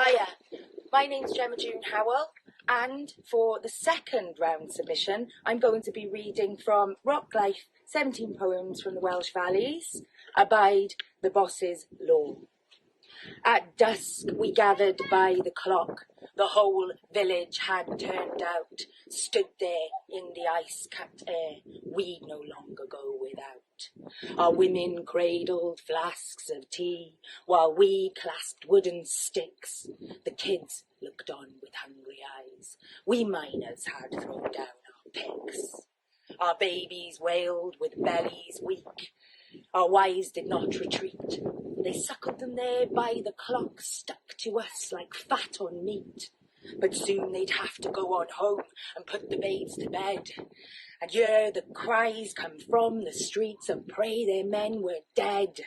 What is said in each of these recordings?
Hiya, my name's Gemma Howell, and for the second round submission, I'm going to be reading from Rock Life 17 poems from the Welsh Valleys, Abide the Boss's Law. At dusk we gathered by the clock, the whole village had turned out, stood there in the ice-capped air, we no longer go without. Our women cradled flasks of tea, while we clasped wooden sticks. The kids looked on with hungry eyes, we miners had thrown down our picks. Our babies wailed with bellies weak, our wives did not retreat. They suckled them there by the clock, stuck to us like fat on meat. But soon they'd have to go on home and put the babes to bed. And hear the cries come from the streets and pray their men were dead.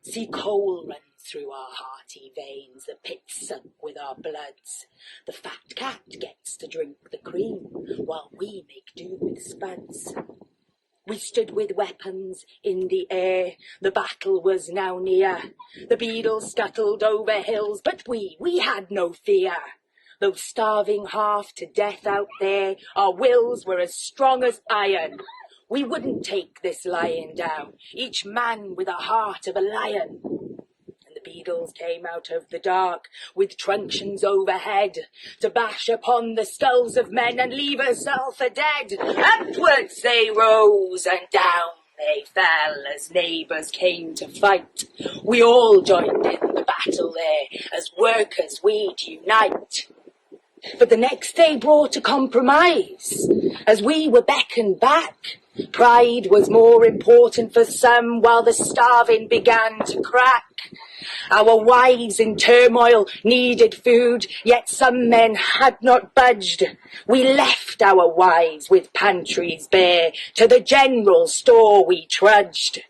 See coal runs through our hearty veins, the pits sunk with our bloods. The fat cat gets to drink the cream, while we make do with spuds. We stood with weapons in the air, the battle was now near. The beetles scuttled over hills, but we had no fear. Though starving half to death out there, our wills were as strong as iron. We wouldn't take this lying down, each man with a heart of a lion. The beetles came out of the dark with truncheons overhead to bash upon the skulls of men and leave us all for dead. Upwards they rose and down they fell as neighbours came to fight. We all joined in the battle there, as workers we'd unite. But the next day brought a compromise, as we were beckoned back. Pride was more important for some, while the starving began to crack. Our wives in turmoil needed food, yet some men had not budged. We left our wives with pantries bare, to the general store we trudged.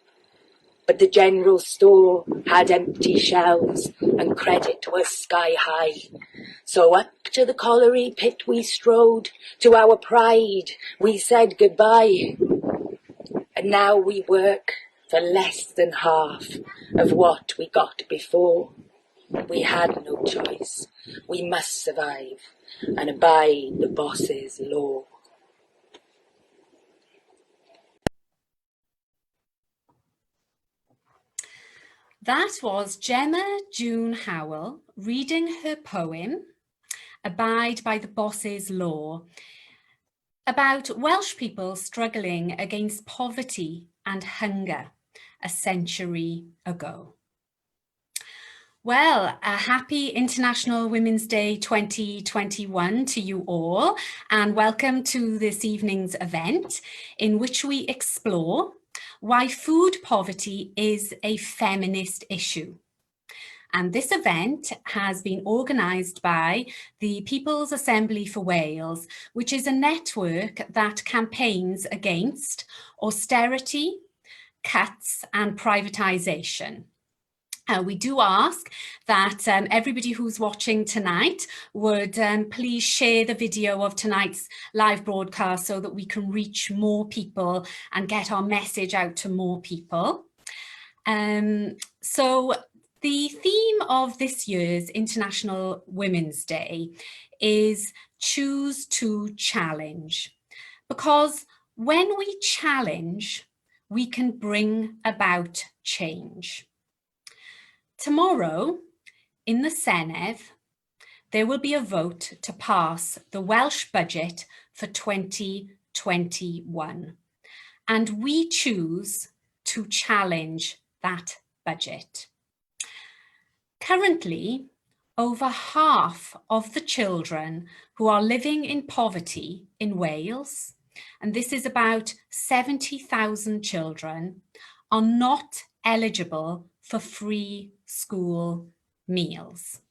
But the general store had empty shelves, and credit was sky high. So up to the colliery pit we strode, to our pride we said goodbye. And now we work for less than half of what we got before. We had no choice. We must survive and abide the boss's law. That was Gemma Howell reading her poem, Abide by the Boss's Law, about Welsh people struggling against poverty and hunger a century ago. Well, a happy International Women's Day 2021 to you all, and welcome to this evening's event in which we explore why food poverty is a feminist issue. And this event has been organised by the People's Assembly for Wales, which is a network that campaigns against austerity, cuts and privatisation. We do ask that everybody who's watching tonight would please share the video of tonight's live broadcast so that we can reach more people and get our message out to more people. So the theme of this year's International Women's Day is choose to challenge, because when we challenge, we can bring about change. Tomorrow, in the Senedd, there will be a vote to pass the Welsh budget for 2021, and we choose to challenge that budget. Currently, over half of the children who are living in poverty in Wales, and this is about 70,000 children, are not eligible for free school meals.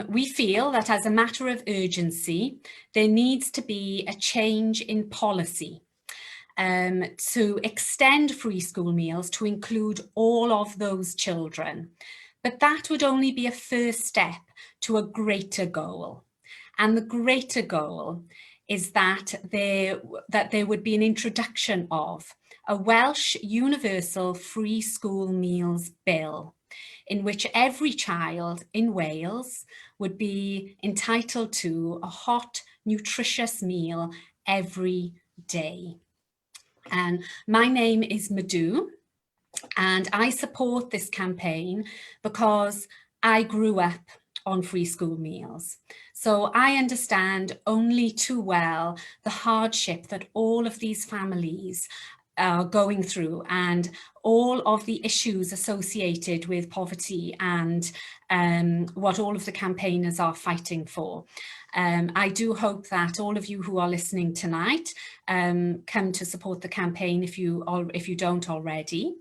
We feel that as a matter of urgency, there needs to be a change in policy to extend free school meals to include all of those children. But that would only be a first step to a greater goal. And the greater goal is that there would be an introduction of a Welsh Universal Free School Meals Bill in which every child in Wales would be entitled to a hot, nutritious meal every day. And my name is Madhu, and I support this campaign because I grew up on free school meals. So I understand only too well the hardship that all of these families are going through and all of the issues associated with poverty and what all of the campaigners are fighting for. I do hope that all of you who are listening tonight come to support the campaign if you don't already.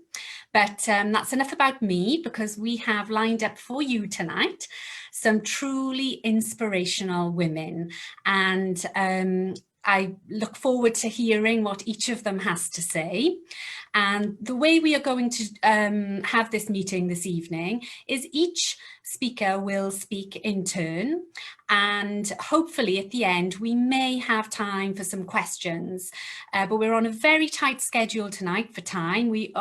But that's enough about me, because we have lined up for you tonight some truly inspirational women, and I look forward to hearing what each of them has to say. And the way we are going to have this meeting this evening is each speaker will speak in turn, and hopefully at the end we may have time for some questions, but we're on a very tight schedule tonight for time. We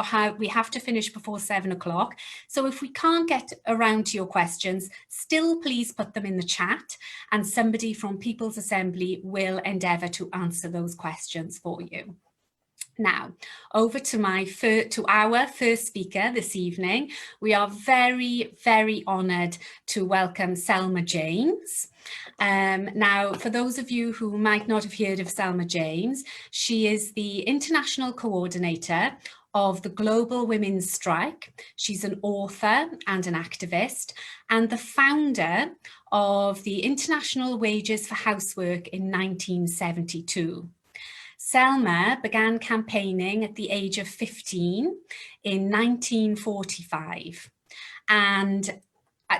have to finish before 7 o'clock, so if we can't get around to your questions, still please put them in the chat and somebody from People's Assembly will endeavour to answer those questions for you. Now, over to our first speaker this evening. We are very, very honoured to welcome Selma James. Now, for those of you who might not have heard of Selma James, she is the International Coordinator of the Global Women's Strike. She's an author and an activist, and the founder of the International Wages for Housework in 1972. Selma began campaigning at the age of 15 in 1945. And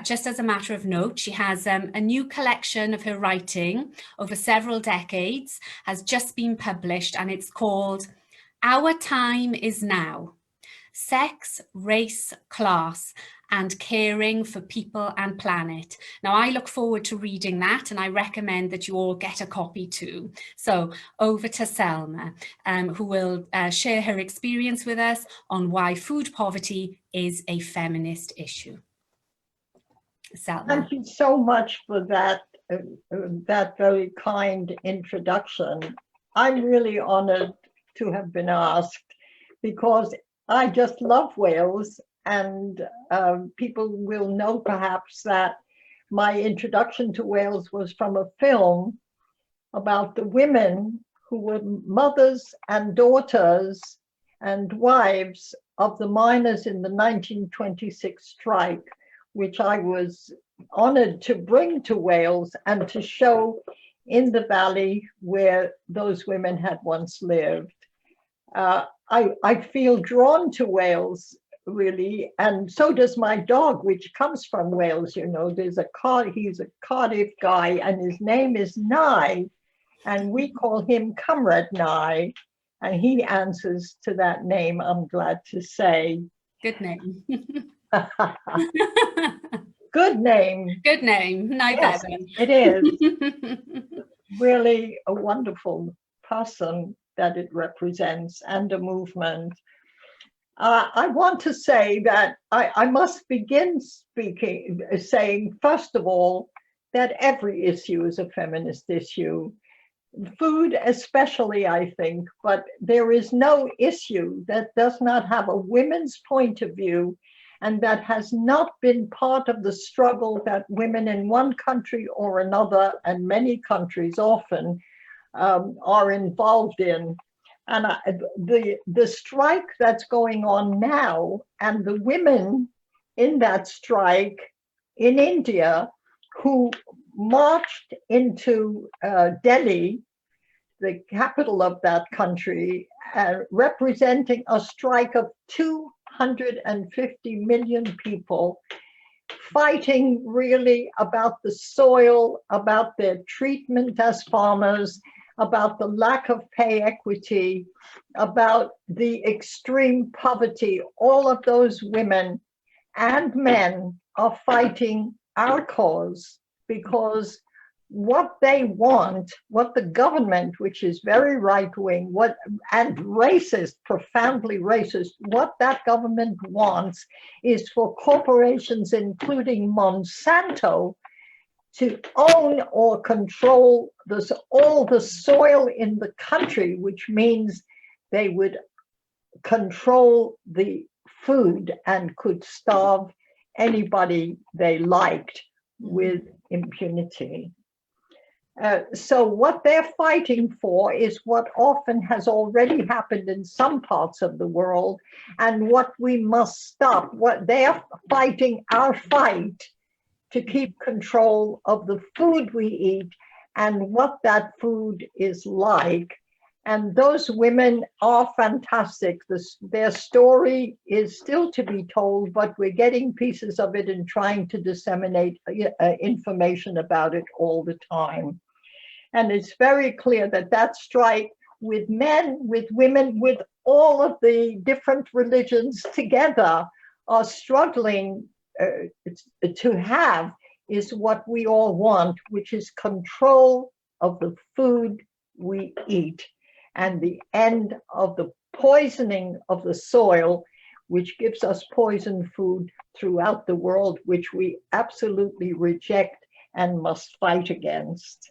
just as a matter of note, she has a new collection of her writing over several decades, has just been published, and it's called Our Time is Now: Sex, Race, Class, and Caring for People and Planet. Now, I look forward to reading that, and I recommend that you all get a copy too. So over to Selma, who will share her experience with us on why food poverty is a feminist issue. Selma. Thank you so much for that very kind introduction. I'm really honoured to have been asked, because I just love Wales, and people will know perhaps that my introduction to Wales was from a film about the women who were mothers and daughters and wives of the miners in the 1926 strike, which I was honoured to bring to Wales and to show in the valley where those women had once lived. I feel drawn to Wales, really, and so does my dog, which comes from Wales. You know, he's a Cardiff guy, and his name is Nye, and we call him Comrade Nye, and he answers to that name, I'm glad to say. Good name. Good name. Good name. Nye Yes, Bevan. it is. Really a wonderful person that it represents, and a movement. I want to say that I must begin saying, first of all, that every issue is a feminist issue. Food especially, I think, but there is no issue that does not have a women's point of view and that has not been part of the struggle that women in one country or another, and many countries often, are involved in. And the strike that's going on now, and the women in that strike in India who marched into Delhi, the capital of that country, representing a strike of 250 million people, fighting really about the soil, about their treatment as farmers, about the lack of pay equity, about the extreme poverty. All of those women and men are fighting our cause, because what they want, what the government, which is very right-wing, and racist, profoundly racist, what that government wants is for corporations, including Monsanto, to own or control all the soil in the country, which means they would control the food and could starve anybody they liked with impunity. So what they're fighting for is what often has already happened in some parts of the world, and what we must stop. What they're fighting, our fight to keep control of the food we eat and what that food is like. And those women are fantastic. Their story is still to be told, but we're getting pieces of it and trying to disseminate information about it all the time. And it's very clear that that strike with men, with women, with all of the different religions together are struggling to have is what we all want, which is control of the food we eat and the end of the poisoning of the soil, which gives us poisoned food throughout the world, which we absolutely reject and must fight against.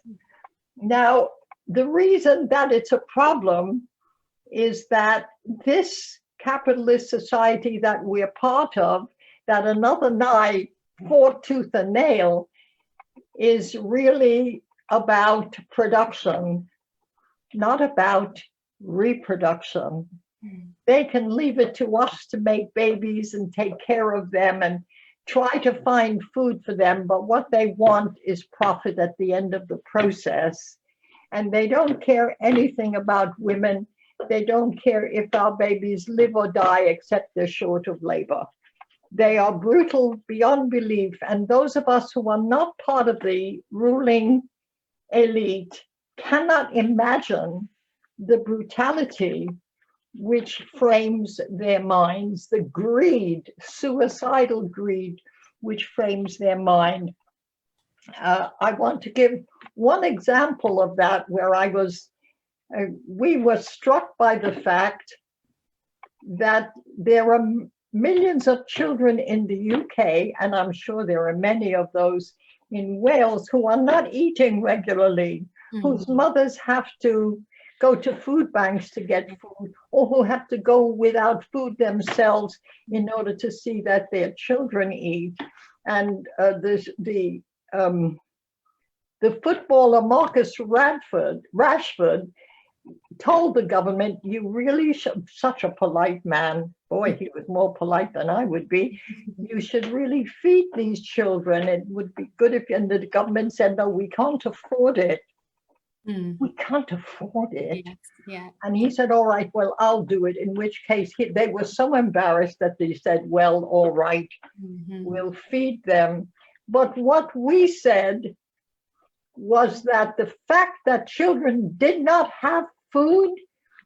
Now, the reason that it's a problem is that this capitalist society that we're part of, that another Nye fought tooth and nail, is really about production, not about reproduction. They can leave it to us to make babies and take care of them and try to find food for them, but what they want is profit at the end of the process. And they don't care anything about women. They don't care if our babies live or die, except they're short of labor. They are brutal beyond belief. And those of us who are not part of the ruling elite cannot imagine the brutality which frames their minds, the greed, suicidal greed, which frames their mind. I want to give one example of that where we were struck by the fact that there are millions of children in the UK, and I'm sure there are many of those in Wales, who are not eating regularly, whose mothers have to go to food banks to get food, or who have to go without food themselves in order to see that their children eat. And the footballer Marcus Rashford told the government, you really should, such a polite man, boy, he was more polite than I would be, you should really feed these children. It would be good if, and the government said, no, we can't afford it. We can't afford it. Yes, yeah. And he said, all right, well, I'll do it. In which case they were so embarrassed that they said, well, all right, we'll feed them. But what we said was that the fact that children did not have food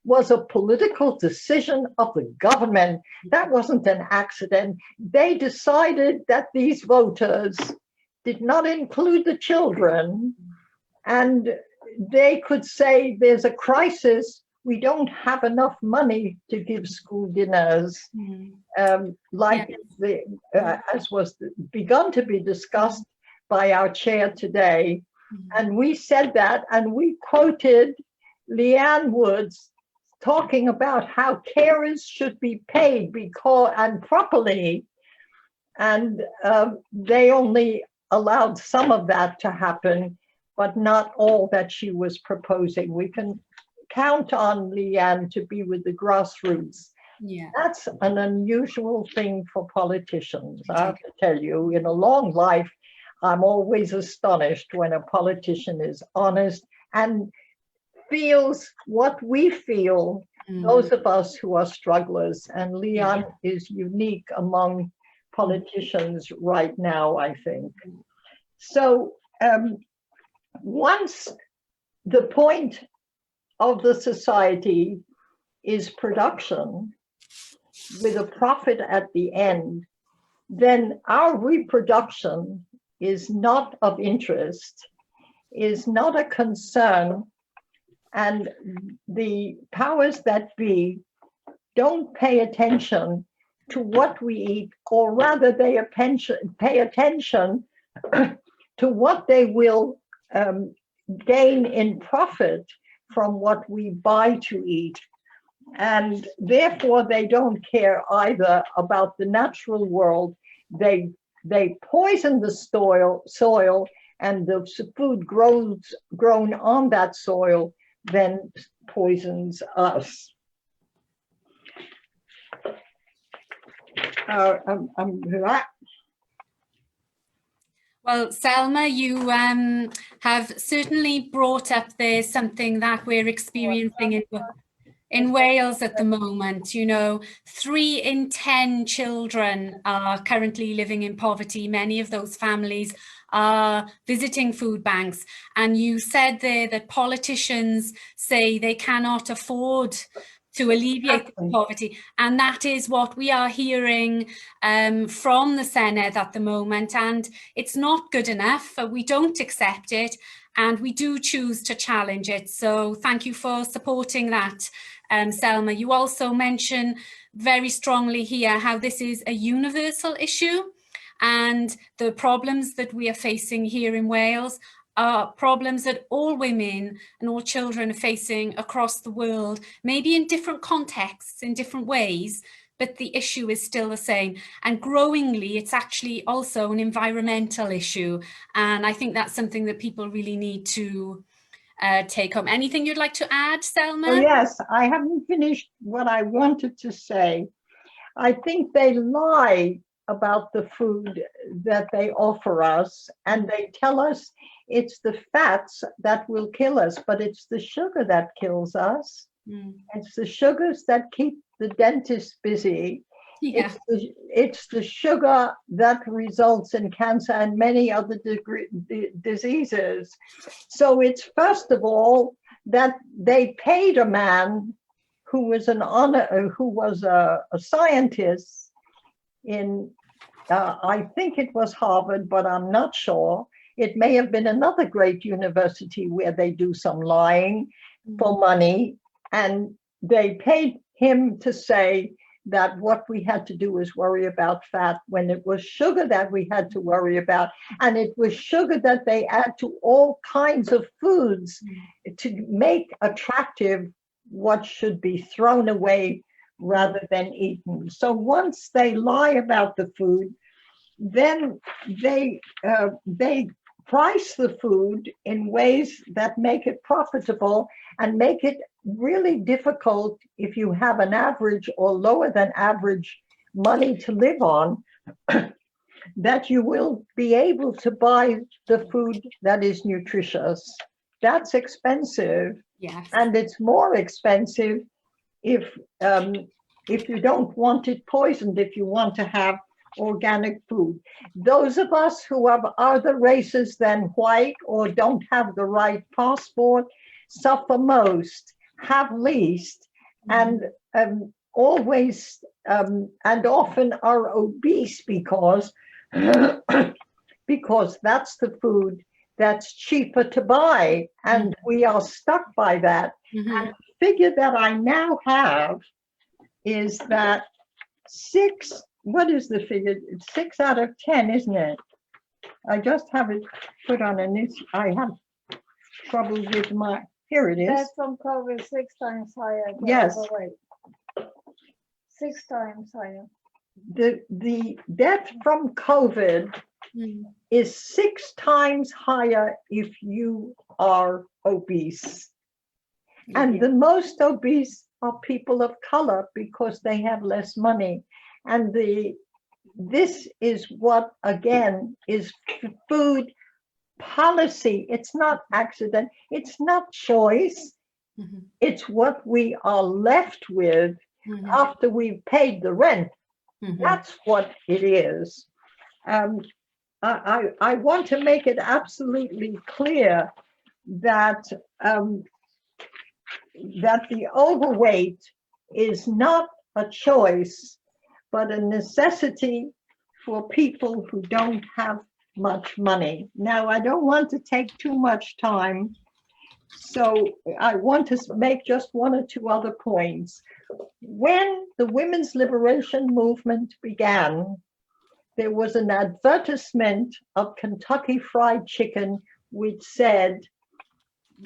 was a political decision of the government. That wasn't an accident. They decided that these voters did not include the children, and they could say there's a crisis, we don't have enough money to give school dinners, as was begun to be discussed by our chair today. And we said that, and we quoted Leanne Woods talking about how carers should be paid and properly, and they only allowed some of that to happen, but not all that she was proposing. We can count on Leanne to be with the grassroots. Yeah. That's an unusual thing for politicians. I have to tell you, in a long life, I'm always astonished when a politician is honest and feels what we feel, those of us who are strugglers. And Leanne is unique among politicians right now, I think. So once the point of the society is production with a profit at the end, then our reproduction is not of interest. is not a concern, and the powers that be don't pay attention to what we eat, or rather they pay attention to what they will gain in profit from what we buy to eat. And therefore they don't care either about the natural world. They poison the soil, and the food grown on that soil then poisons us. Well, Selma, you have certainly brought up there something that we're experiencing in Wales at the moment. You know, 3 in 10 children are currently living in poverty. Many of those families are visiting food banks. And you said there that politicians say they cannot afford to alleviate the poverty. And that is what we are hearing from the Senedd at the moment. And it's not good enough. We don't accept it. And we do choose to challenge it. So thank you for supporting that, Selma. You also mention very strongly here how this is a universal issue, and the problems that we are facing here in Wales are problems that all women and all children are facing across the world, maybe in different contexts, in different ways, but the issue is still the same. And growingly, it's actually also an environmental issue. And I think that's something that people really need to take home. Anything you'd like to add, Selma? Oh, yes, I haven't finished what I wanted to say. I think they lie about the food that they offer us, and they tell us it's the fats that will kill us, but it's the sugar that kills us. It's the sugars that keep the dentist busy. Yeah. It's the sugar that results in cancer and many other diseases. So it's first of all that they paid a man who was a scientist in I think it was Harvard, but I'm not sure. It may have been another great university where they do some lying for money, and they paid him to say that what we had to do was worry about fat, when it was sugar that we had to worry about. And it was sugar that they add to all kinds of foods to make attractive what should be thrown away rather than eaten. So once they lie about the food, then they price the food in ways that make it profitable and make it really difficult, if you have an average or lower than average money to live on, that you will be able to buy the food that is nutritious. That's expensive. Yes. And it's more expensive if you don't want it poisoned, if you want to have organic food. Those of us who have other races than white or don't have the right passport suffer most, have least, and always and often are obese because that's the food that's cheaper to buy, and we are stuck by that. And the figure that I now have is that what is the figure? It's 6 out of 10, isn't it? I just have it put on I have trouble with my, here it is. Death from COVID 6 times higher. Yes. Overweight. 6 times higher. The death from COVID is 6 times higher if you are obese. And the most obese are people of color because they have less money. And this is what, again, is food policy. It's not accident. It's not choice. It's what we are left with after we've paid the rent. That's what it is. I want to make it absolutely clear that that the overweight is not a choice, but a necessity for people who don't have much money. Now, I don't want to take too much time, so I want to make just one or two other points. When the women's liberation movement began, there was an advertisement of Kentucky Fried Chicken which said,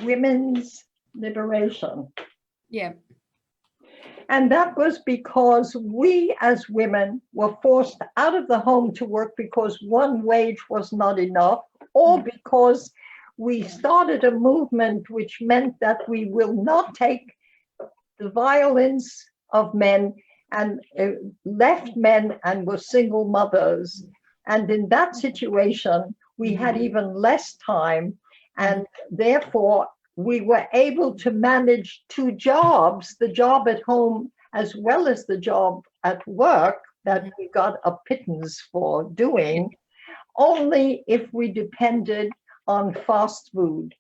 women's liberation. Yeah. And that was because we as women were forced out of the home to work because one wage was not enough, or because we started a movement which meant that we will not take the violence of men and left men and were single mothers. And in that situation, we had even less time, and therefore we were able to manage two jobs, the job at home as well as the job at work that we got a pittance for doing, only if we depended on fast food.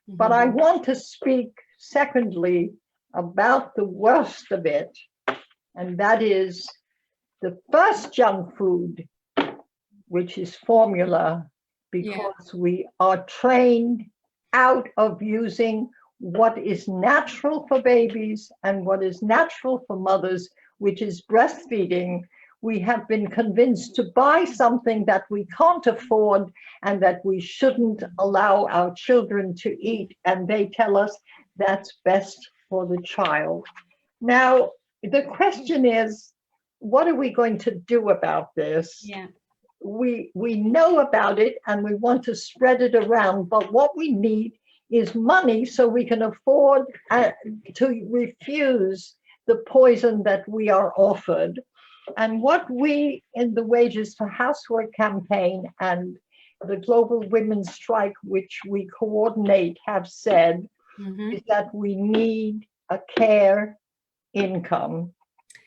But I want to speak, secondly, about the worst of it, and that is the first junk food, which is formula, because we are trained out of using what is natural for babies and what is natural for mothers, which is breastfeeding. We have been convinced to buy something that we can't afford and that we shouldn't allow our children to eat, and they tell us that's best for the child. Now, the question is, what are we going to do about this? Yeah. We know about it and we want to spread it around, but what we need is money so we can afford to refuse the poison that we are offered. And what we in the Wages for Housework campaign and the Global Women's Strike, which we coordinate, have said is that we need a care income.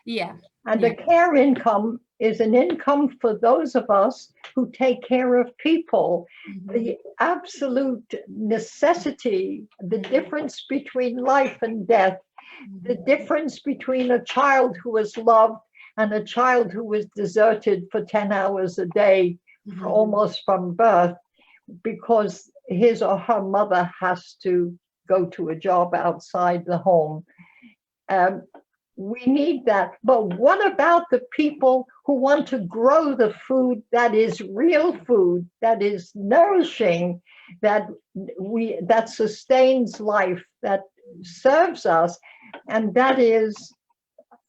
Yeah. And a care income is an income for those of us who take care of people. The absolute necessity, the difference between life and death, the difference between a child who is loved and a child who is deserted for 10 hours a day, almost from birth, because his or her mother has to go to a job outside the home. We need that. But what about the people who want to grow the food that is real food, that is nourishing, that sustains life, that serves us, and that is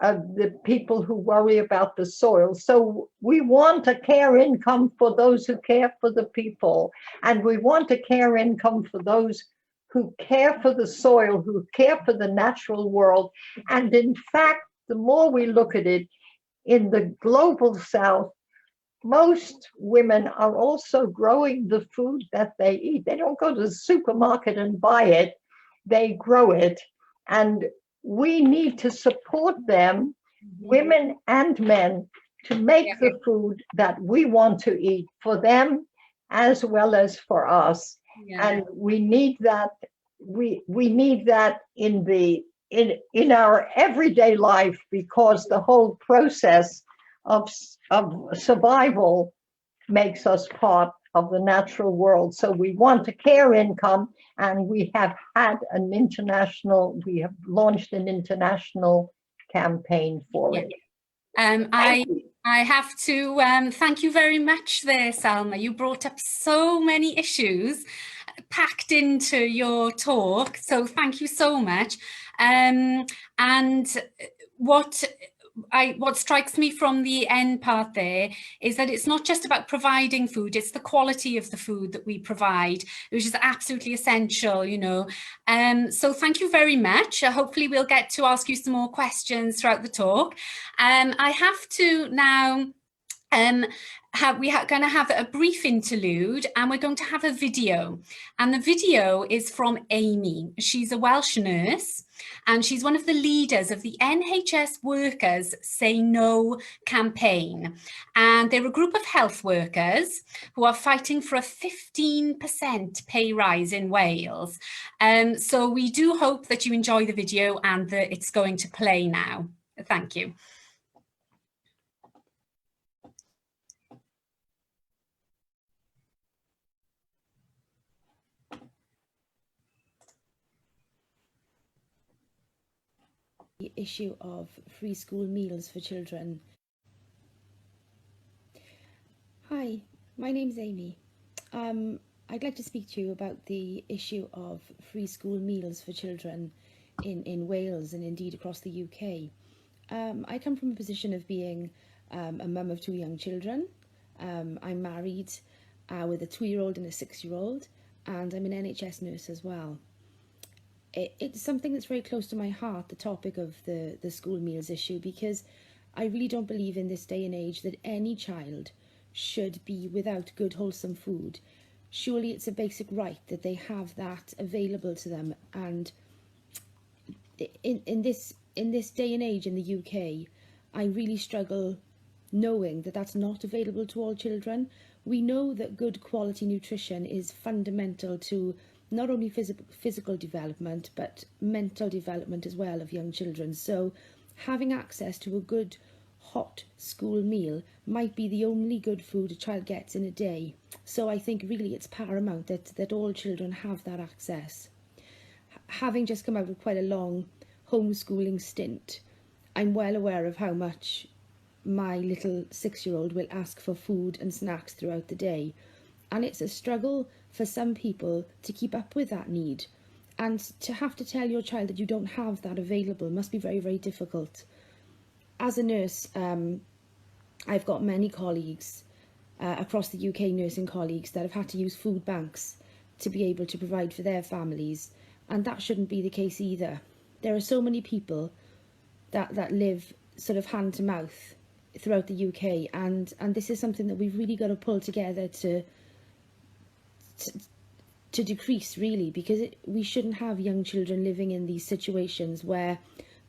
the people who worry about the soil. So we want a care income for those who care for the people, and we want a care income for those who care for the soil, who care for the natural world. And in fact, the more we look at it, in the global south, most women are also growing the food that they eat. They don't go to the supermarket and buy it, they grow it. And we need to support them, women and men, to make the food that we want to eat for them as well as for us. And we need that. We need that in our everyday life, because the whole process of survival makes us part of the natural world. So we want a care income, and we have launched an international campaign for it. I have to thank you very much there, Selma. You brought up so many issues packed into your talk, so thank you so much. And what strikes me from the end part there is that it's not just about providing food, it's the quality of the food that we provide, which is absolutely essential, you know. So thank you very much. Hopefully we'll get to ask you some more questions throughout the talk. I have to now we're going to have a brief interlude, and we're going to have a video, and the video is from Amy. She's a Welsh nurse, and she's one of the leaders of the NHS Workers Say No campaign, and they're a group of health workers who are fighting for a 15% pay rise in Wales. So we do hope that you enjoy the video, and that it's going to play now. Thank you. the issue of free school meals for children. Hi, my name's Amy. I'd like to speak to you about the issue of free school meals for children in Wales and indeed across the UK. I come from a position of being a mum of 2 young children. I'm married with a 2-year-old and a 6-year-old, and I'm an NHS nurse as well. It's something that's very close to my heart, the topic of the school meals issue, because I really don't believe in this day and age that any child should be without good, wholesome food. Surely it's a basic right that they have that available to them. And in this day and age in the UK, I really struggle knowing that that's not available to all children. We know that good quality nutrition is fundamental to not only physical development, but mental development as well of young children. So having access to a good hot school meal might be the only good food a child gets in a day. So I think really it's paramount that all children have that access. Having just come out of quite a long homeschooling stint, I'm well aware of how much my little 6-year-old will ask for food and snacks throughout the day. And it's a struggle for some people to keep up with that need. And to have to tell your child that you don't have that available must be very, very difficult. As a nurse, I've got many colleagues across the UK, nursing colleagues, that have had to use food banks to be able to provide for their families. And that shouldn't be the case either. There are so many people that live sort of hand to mouth throughout the UK, and this is something that we've really got to pull together to decrease, really, because we shouldn't have young children living in these situations where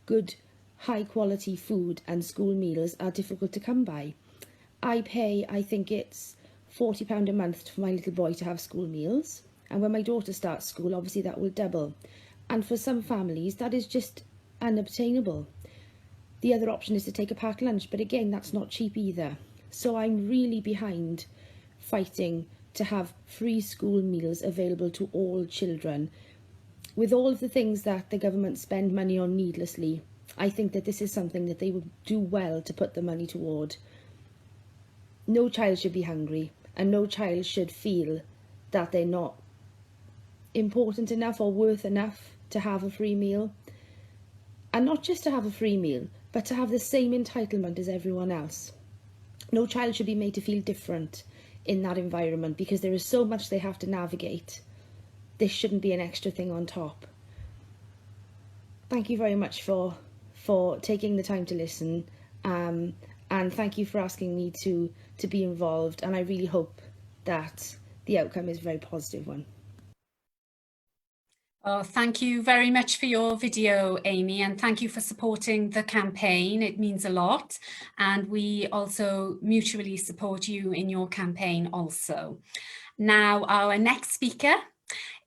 good high quality food and school meals are difficult to come by. I pay, I think it's £40 a month for my little boy to have school meals, and when my daughter starts school, obviously that will double. And for some families that is just unobtainable. The other option is to take a packed lunch, but again, that's not cheap either. So I'm really behind fighting to have free school meals available to all children. With all of the things that the government spend money on needlessly, I think that this is something that they would do well to put the money toward. No child should be hungry, and no child should feel that they're not important enough or worth enough to have a free meal. And not just to have a free meal, but to have the same entitlement as everyone else. No child should be made to feel different in that environment, because there is so much they have to navigate. This shouldn't be an extra thing on top. Thank you very much for taking the time to listen, and thank you for asking me to be involved, and I really hope that the outcome is a very positive one. Oh, thank you very much for your video, Amy, and thank you for supporting the campaign. It means a lot, and we also mutually support you in your campaign also. Now, our next speaker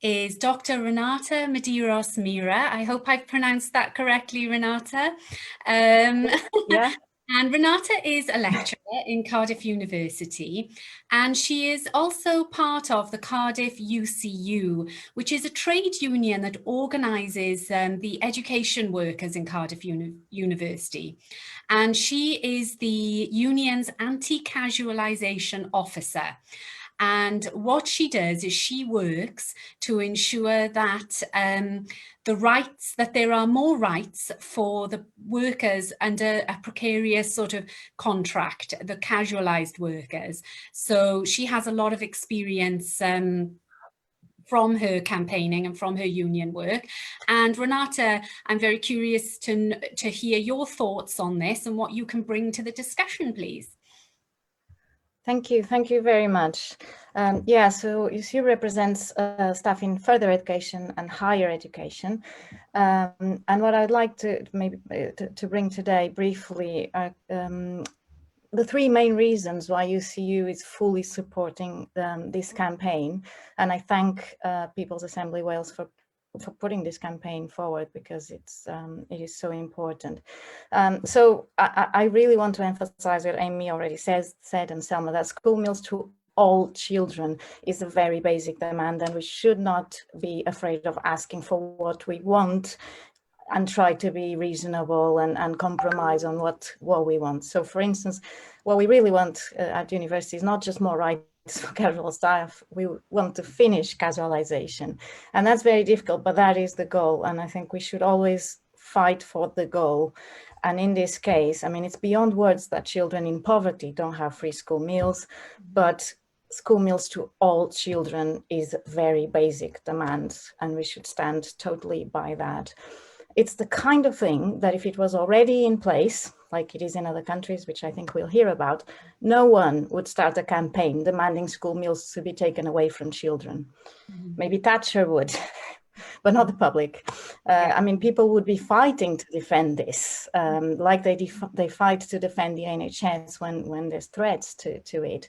is Dr. Renata Medeiros-Mirra. I hope I've pronounced that correctly, Renata. Yeah. And Renata is a lecturer in Cardiff University, and she is also part of the Cardiff UCU, which is a trade union that organises the education workers in Cardiff University. And she is the union's anti-casualisation officer. And what she does is she works to ensure that there are more rights for the workers under a precarious sort of contract, the casualised workers. So she has a lot of experience from her campaigning and from her union work. And Renata, I'm very curious to hear your thoughts on this and what you can bring to the discussion, please. Thank you very much. Yeah, so UCU represents staff in further education and higher education. And what I'd like to maybe to bring today briefly are the 3 main reasons why UCU is fully supporting this campaign. And I thank People's Assembly Wales for putting this campaign forward, because it is so important. So I really want to emphasize what Amy already said, and Selma, that school meals to all children is a very basic demand, and we should not be afraid of asking for what we want and try to be reasonable and compromise on what we want. So for instance, what we really want at university is not just more rights for casual staff. We want to finish casualization, and that's very difficult, but that is the goal. And I think we should always fight for the goal. And in this case, I mean, it's beyond words that children in poverty don't have free school meals, but school meals to all children is a very basic demand, and we should stand totally by that. It's the kind of thing that if it was already in place, like it is in other countries, which I think we'll hear about, no one would start a campaign demanding school meals to be taken away from children. Maybe Thatcher would, but not the public. I mean, people would be fighting to defend this, like they fight to defend the NHS when there's threats to it.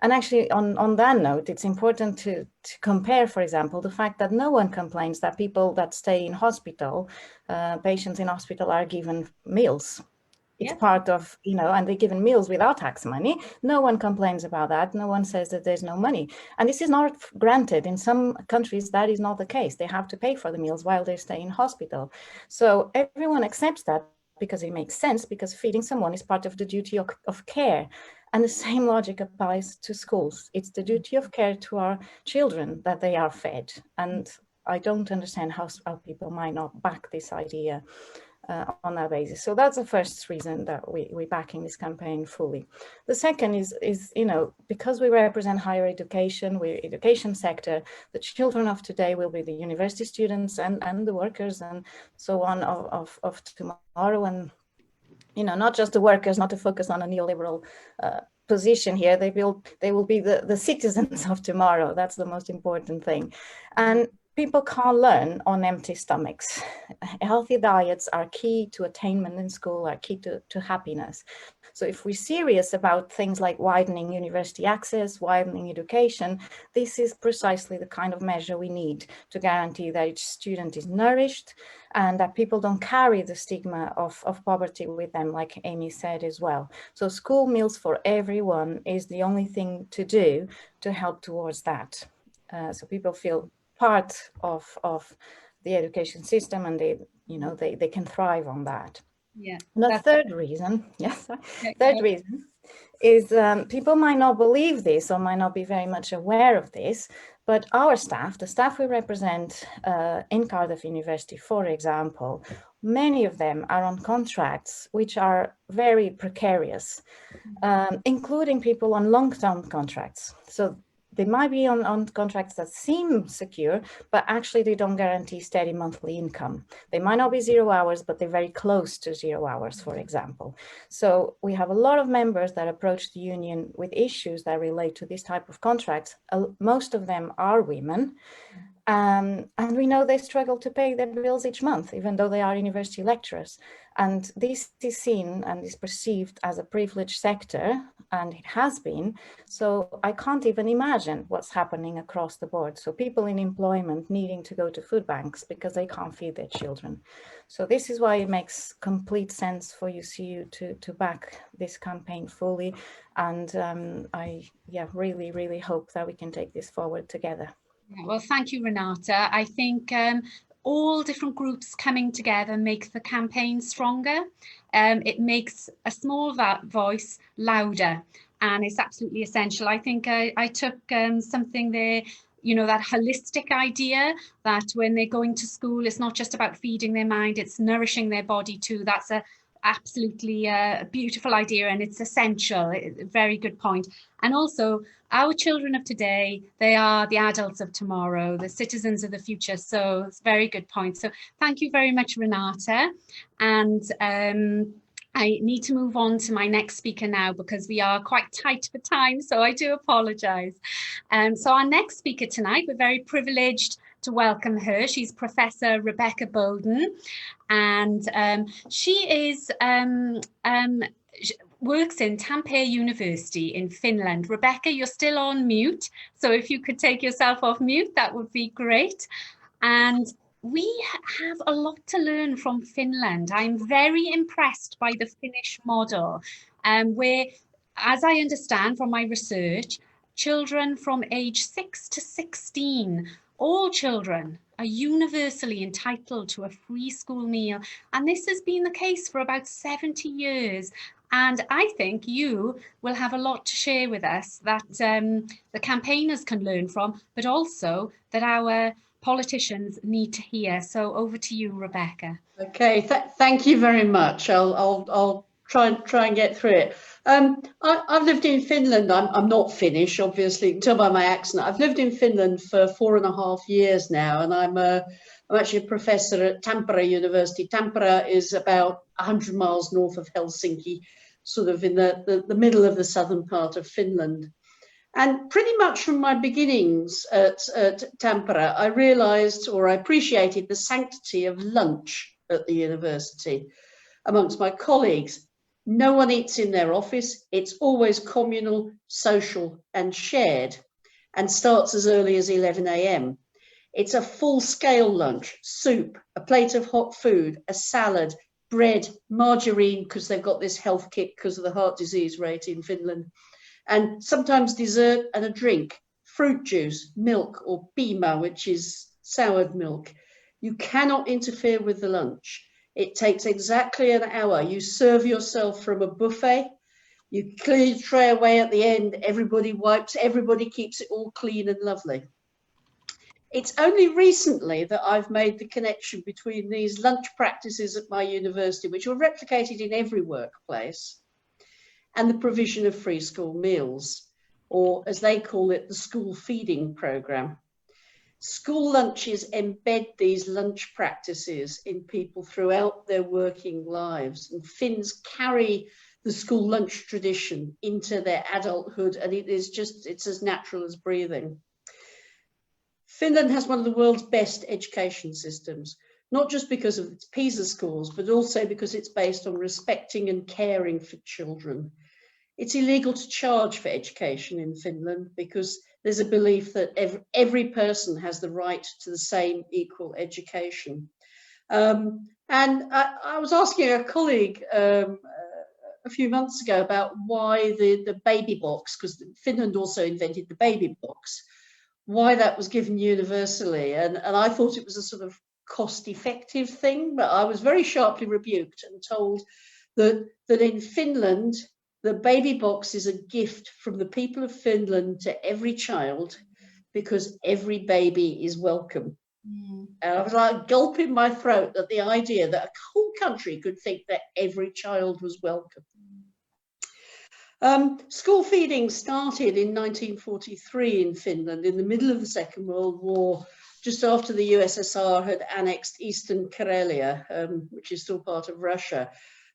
And actually, on that note, it's important to compare, for example, the fact that no one complains that people that stay in hospital, patients in hospital, are given meals. It's part of, you know, and they're given meals without tax money. No one complains about that. No one says that there's no money. And this is not granted. In some countries, that is not the case. They have to pay for the meals while they stay in hospital. So everyone accepts that because it makes sense, because feeding someone is part of the duty of care. And the same logic applies to schools. It's the duty of care to our children that they are fed. And I don't understand how people might not back this idea on that basis. So that's the first reason that we're backing this campaign fully. The second is, you know, because we represent higher education, we're education sector, the children of today will be the university students and the workers and so on of tomorrow. And, you know, not just the workers, not to focus on a neoliberal position here, they will be the citizens of tomorrow. That's the most important thing. And people can't learn on empty stomachs. Healthy diets are key to attainment in school, are key to happiness. So if we're serious about things like widening university access, widening education, this is precisely the kind of measure we need to guarantee that each student is nourished and that people don't carry the stigma of poverty with them, like Amy said as well. So school meals for everyone is the only thing to do to help towards that. So people feel part of the education system and they can thrive on that. Yeah. And the third reason, reason is people might not believe this or might not be very much aware of this, but our staff, the staff we represent in Cardiff University, for example, many of them are on contracts which are very precarious, including people on long-term contracts. So they might be on contracts that seem secure, but actually they don't guarantee steady monthly income. They might not be 0 hours, but they're very close to 0 hours, for example. So we have a lot of members that approach the union with issues that relate to this type of contracts. Most of them are women. And we know they struggle to pay their bills each month, even though they are university lecturers. And this is seen and is perceived as a privileged sector, and it has been. So I can't even imagine what's happening across the board. So people in employment needing to go to food banks because they can't feed their children. So this is why it makes complete sense for UCU to back this campaign fully. And I really, really hope that we can take this forward together. Well, thank you, Renata. I think all different groups coming together make the campaign stronger. It makes a small voice louder, and it's absolutely essential. I think I took something there, you know, that holistic idea that when they're going to school, it's not just about feeding their mind, it's nourishing their body too. That's absolutely a beautiful idea, and it's essential. Very good point. And also, our children of today, they are the adults of tomorrow, the citizens of the future. So it's a very good point. So thank you very much, Renata. And I need to move on to my next speaker now because we are quite tight for time. So I do apologise. So our next speaker tonight, we're very privileged to welcome her. She's Professor Rebecca Boden, and she is works in Tampere University in Finland. Rebecca, you're still on mute, so if you could take yourself off mute, that would be great. And we have a lot to learn from Finland. I'm very impressed by the Finnish model, where, as I understand from my research, children from age 6 to 16, all children are universally entitled to a free school meal. And this has been the case for about 70 years. And I think you will have a lot to share with us that the campaigners can learn from, but also that our politicians need to hear. So over to you, Rebecca. Okay, thank you very much. I'll try and get through it. I've lived in Finland. I'm not Finnish, obviously, you can tell by my accent. I've lived in Finland for 4.5 years now, and I'm actually a professor at Tampere University. Tampere is about 100 miles north of Helsinki, sort of in the middle of the southern part of Finland. And pretty much from my beginnings at Tampere, I realised, or I appreciated, the sanctity of lunch at the university amongst my colleagues. No one eats in their office. It's always communal, social and shared, and starts as early as 11 a.m. It's a full-scale lunch: soup, a plate of hot food, a salad, bread, margarine, because they've got this health kick because of the heart disease rate in Finland, and sometimes dessert and a drink, fruit juice, milk, or piimä, which is soured milk. You cannot interfere with the lunch. It takes exactly an hour. You serve yourself from a buffet. You clear your tray away at the end. Everybody wipes, everybody keeps it all clean and lovely. It's only recently that I've made the connection between these lunch practices at my university, which were replicated in every workplace, and the provision of free school meals, or as they call it, the school feeding programme. School lunches embed these lunch practices in people throughout their working lives, and Finns carry the school lunch tradition into their adulthood, and it's as natural as breathing. Finland has one of the world's best education systems, not just because of its PISA scores, but also because it's based on respecting and caring for children. It's illegal to charge for education in Finland because there's a belief that every person has the right to the same equal education. And I was asking a colleague a few months ago about why the baby box, because Finland also invented the baby box, why that was given universally. And I thought it was a sort of cost-effective thing, but I was very sharply rebuked and told that in Finland, the baby box is a gift from the people of Finland to every child because every baby is welcome. Mm. And I was like gulping my throat at the idea that a whole country could think that every child was welcome. School feeding started in 1943 in Finland in the middle of the Second World War, just after the USSR had annexed Eastern Karelia, which is still part of Russia.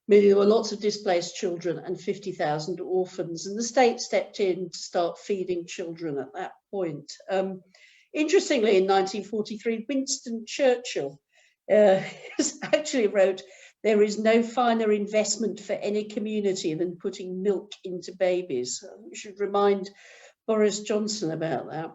Meaning there were lots of displaced children and 50,000 orphans, and the state stepped in to start feeding children at that point. Interestingly, in 1943, Winston Churchill actually wrote, "There is no finer investment for any community than putting milk into babies." We should remind Boris Johnson about that.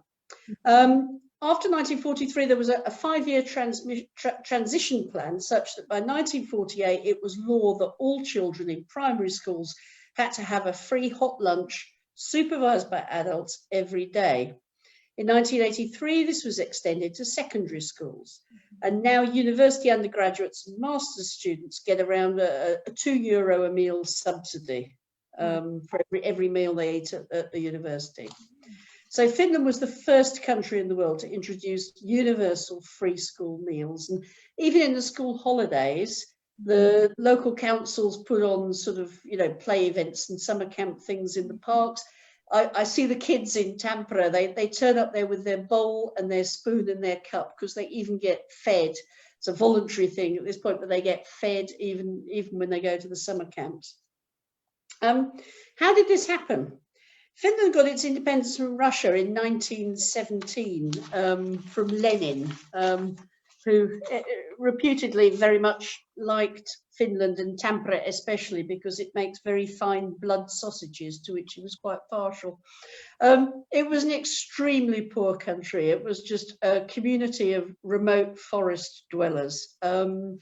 After 1943, there was a 5-year transition plan such that by 1948, it was law that all children in primary schools had to have a free hot lunch supervised by adults every day. In 1983, this was extended to secondary schools. And now university undergraduates and master's students get around a €2 a meal subsidy for every meal they eat at the university. So Finland was the first country in the world to introduce universal free school meals. And even in the school holidays, the local councils put on sort of, play events and summer camp things in the parks. I see the kids in Tampere, they turn up there with their bowl and their spoon and their cup because they even get fed. It's a voluntary thing at this point, but they get fed even when they go to the summer camps. How did this happen? Finland got its independence from Russia in 1917 from Lenin, who reputedly very much liked Finland and Tampere especially because it makes very fine blood sausages, to which he was quite partial. It was an extremely poor country. It was just a community of remote forest dwellers. And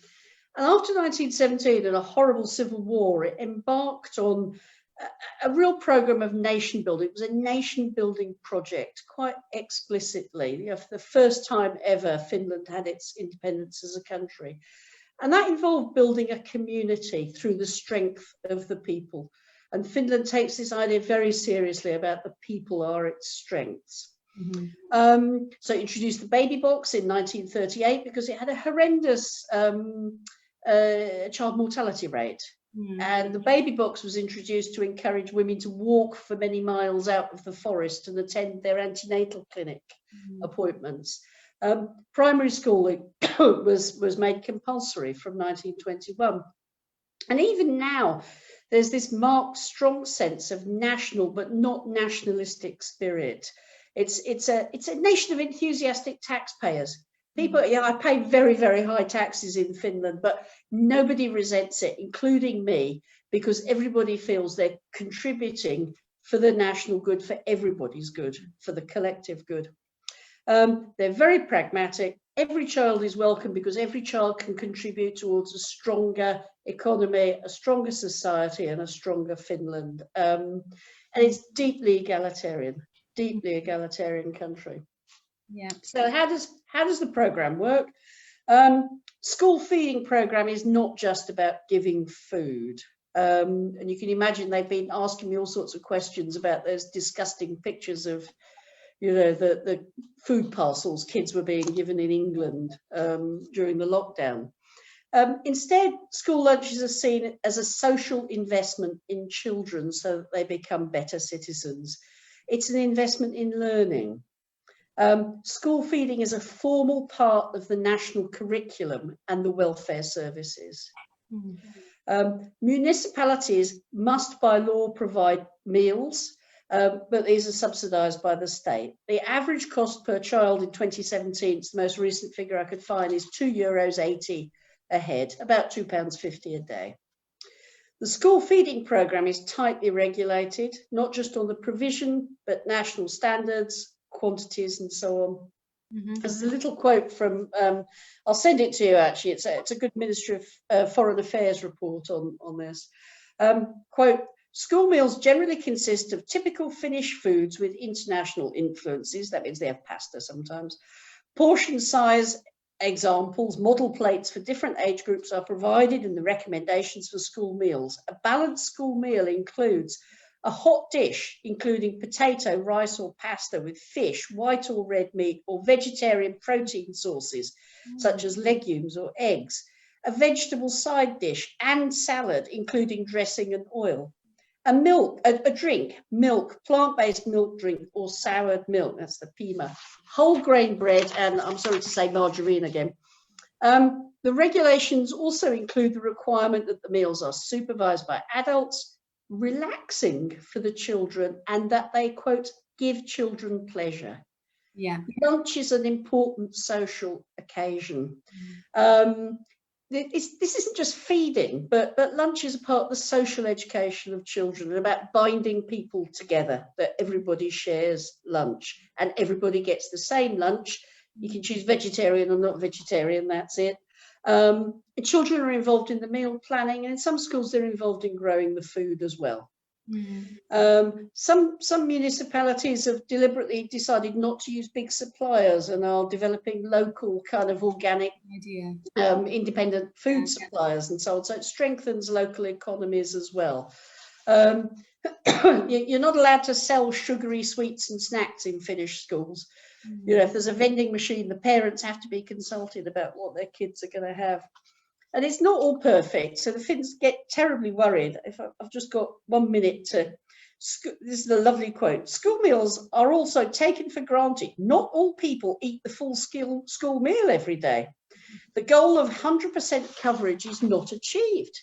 after 1917 and a horrible civil war, it embarked on a real program of nation building. It was a nation building project, quite explicitly. You know, for the first time ever, Finland had its independence as a country. And that involved building a community through the strength of the people. And Finland takes this idea very seriously about the people are its strengths. Mm-hmm. So it introduced the baby box in 1938 because it had a horrendous child mortality rate. Mm. And the baby box was introduced to encourage women to walk for many miles out of the forest and attend their antenatal clinic appointments. Primary schooling was made compulsory from 1921. And even now, there's this marked, strong sense of national but not nationalistic spirit. It's a nation of enthusiastic taxpayers. People, yeah, I pay very, very high taxes in Finland, but nobody resents it, including me, because everybody feels they're contributing for the national good, for everybody's good, for the collective good. They're very pragmatic. Every child is welcome because every child can contribute towards a stronger economy, a stronger society, and a stronger Finland. And it's deeply egalitarian country. Yeah. So how does the program work? School feeding program is not just about giving food. And you can imagine they've been asking me all sorts of questions about those disgusting pictures of, you know, the food parcels kids were being given in England during the lockdown. Instead, school lunches are seen as a social investment in children so that they become better citizens. It's an investment in learning. School feeding is a formal part of the national curriculum and the welfare services. Municipalities must by law provide meals, but these are subsidised by the state. The average cost per child in 2017, it's the most recent figure I could find, is €2.80 a head, about £2.50 a day. The school feeding programme is tightly regulated, not just on the provision, but national standards, quantities and so on. There's a little quote from, I'll send it to you actually, it's a good Ministry of Foreign Affairs report on this. Quote, school meals generally consist of typical Finnish foods with international influences, that means they have pasta sometimes. Portion size examples, model plates for different age groups are provided in the recommendations for school meals. A balanced school meal includes a hot dish, including potato, rice or pasta with fish, white or red meat, or vegetarian protein sources, such as legumes or eggs. A vegetable side dish and salad, including dressing and oil. A drink, milk, plant-based milk drink, or soured milk, that's the pima. Whole grain bread, and I'm sorry to say margarine again. The regulations also include the requirement that the meals are supervised by adults, relaxing for the children, and that they, quote, give children pleasure. Yeah. Lunch is an important social occasion. This isn't just feeding, but lunch is a part of the social education of children and about binding people together, that everybody shares lunch and everybody gets the same lunch. You can choose vegetarian or not vegetarian, that's it. Children are involved in the meal planning, and in some schools they're involved in growing the food as well. Some municipalities have deliberately decided not to use big suppliers and are developing local kind of organic independent food suppliers and so on. So it strengthens local economies as well. You're not allowed to sell sugary sweets and snacks in Finnish schools. You know, if there's a vending machine, the parents have to be consulted about what their kids are going to have. And it's not all perfect, so the Finns get terribly worried. If I've just got 1 minute to, this is a lovely quote. School meals are also taken for granted. Not all people eat the full school meal every day. The goal of 100% coverage is not achieved.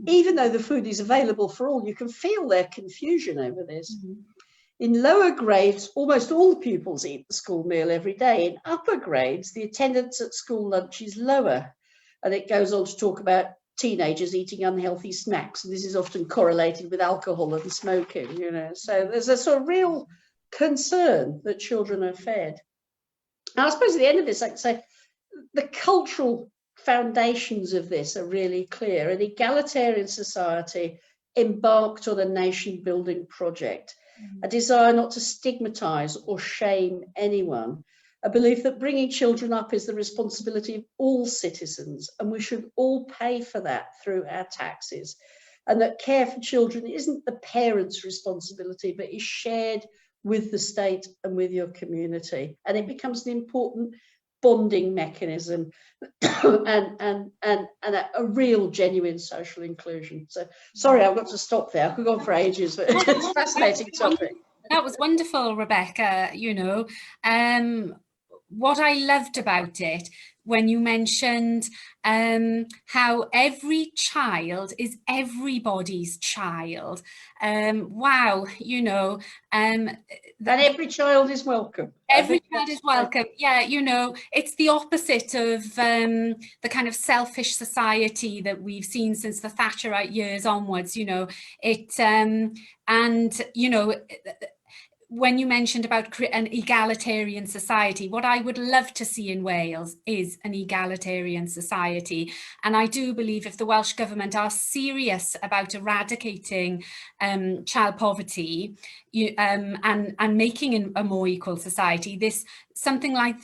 Even though the food is available for all, you can feel their confusion over this. In lower grades, almost all pupils eat the school meal every day. In upper grades, the attendance at school lunch is lower. And it goes on to talk about teenagers eating unhealthy snacks. And this is often correlated with alcohol and smoking, you know. So there's a sort of real concern that children are fed. Now, I suppose at the end of this, I could say the cultural foundations of this are really clear. An egalitarian society embarked on a nation building project, a desire not to stigmatise or shame anyone, a belief that bringing children up is the responsibility of all citizens and we should all pay for that through our taxes, and that care for children isn't the parents' responsibility but is shared with the state and with your community, and it becomes an important bonding mechanism and a real genuine social inclusion. So sorry, I've got to stop there. I could go on for ages, but it's a fascinating topic. That was wonderful, Rebecca. What I loved about it when you mentioned how every child is everybody's child. Wow, and every child is welcome. Every child is welcome. Yeah, it's the opposite of the kind of selfish society that we've seen since the Thatcherite years onwards. When you mentioned about an egalitarian society, what I would love to see in Wales is an egalitarian society. And I do believe if the Welsh Government are serious about eradicating child poverty and making a more equal society, something like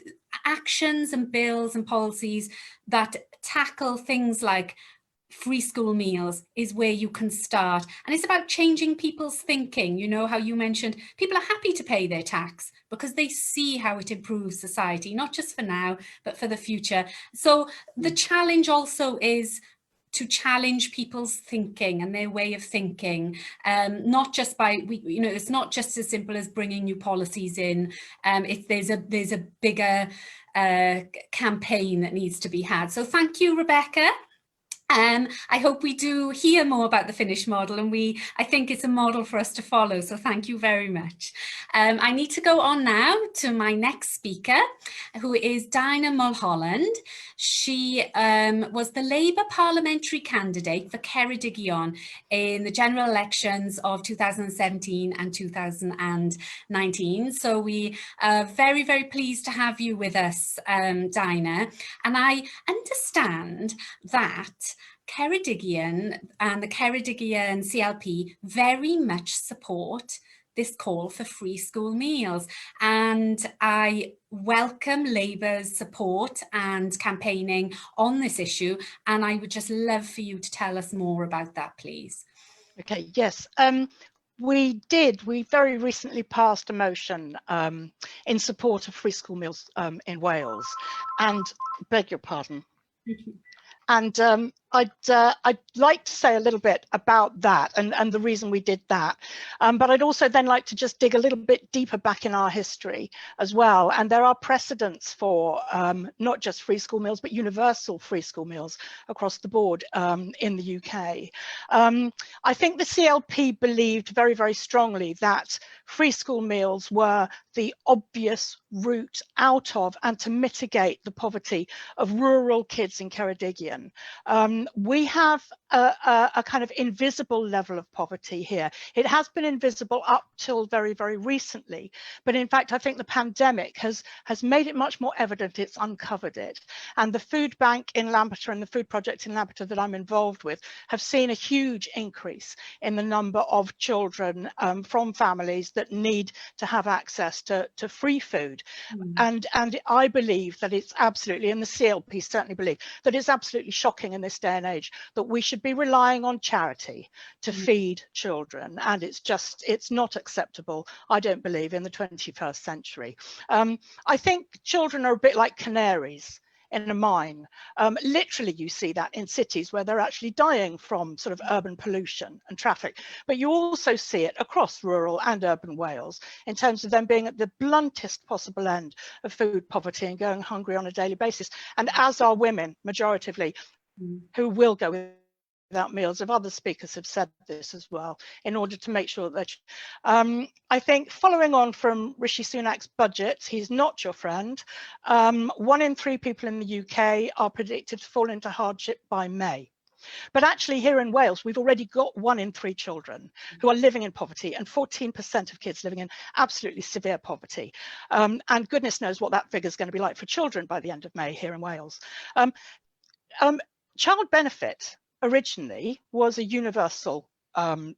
actions and bills and policies that tackle things like free school meals is where you can start. And it's about changing people's thinking. How you mentioned people are happy to pay their tax because they see how it improves society, not just for now, but for the future. So the challenge also is to challenge people's thinking and their way of thinking, not just by, it's not just as simple as bringing new policies in. There's a bigger campaign that needs to be had. So thank you, Rebecca. I hope we do hear more about the Finnish model, and I think it's a model for us to follow, so thank you very much. I need to go on now to my next speaker, who is Dinah Mulholland. She was the Labour parliamentary candidate for Ceredigion in the general elections of 2017 and 2019. So we are very, very pleased to have you with us, Dinah. And I understand that Ceredigion and the Ceredigion CLP very much support this call for free school meals, and I welcome Labour's support and campaigning on this issue, and I would just love for you to tell us more about that, please. Okay, yes. We very recently passed a motion in support of free school meals in Wales, and beg your pardon. And I'd like to say a little bit about that and the reason we did that. But I'd also then like to just dig a little bit deeper back in our history as well. And there are precedents for not just free school meals, but universal free school meals across the board in the UK. I think the CLP believed very, very strongly that free school meals were the obvious route out of and to mitigate the poverty of rural kids in Ceredigion. We have a kind of invisible level of poverty here. It has been invisible up till very, very recently, but in fact I think the pandemic has made it much more evident. It's uncovered it, and the food bank in Lampeter and the food project in Lampeter that I'm involved with have seen a huge increase in the number of children from families that need to have access to free food. And I believe that it's absolutely, and the CLP certainly believe that it's absolutely shocking in this day and age that we should be relying on charity to feed children, and it's not acceptable, I don't believe, in the 21st century. I think children are a bit like canaries in a mine. Literally you see that in cities where they're actually dying from sort of urban pollution and traffic, but you also see it across rural and urban Wales in terms of them being at the bluntest possible end of food poverty and going hungry on a daily basis, and as are women majoritively who will go without meals. If other speakers have said this as well, in order to make sure that I think following on from Rishi Sunak's budget, he's not your friend. 1 in 3 people in the UK are predicted to fall into hardship by May. But actually here in Wales, we've already got 1 in 3 children who are living in poverty, and 14% of kids living in absolutely severe poverty. And goodness knows what that figure is going to be like for children by the end of May here in Wales. Child benefit originally was a universal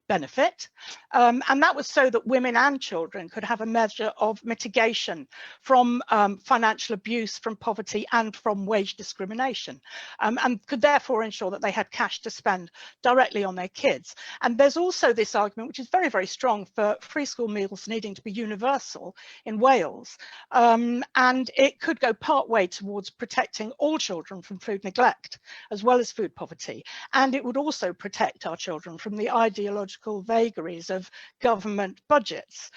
benefit, and that was so that women and children could have a measure of mitigation from financial abuse, from poverty and from wage discrimination, and could therefore ensure that they had cash to spend directly on their kids. And there's also this argument, which is very, very strong, for free school meals needing to be universal in Wales, and it could go part way towards protecting all children from food neglect as well as food poverty, and it would also protect our children from the ideological vagaries of government budgets.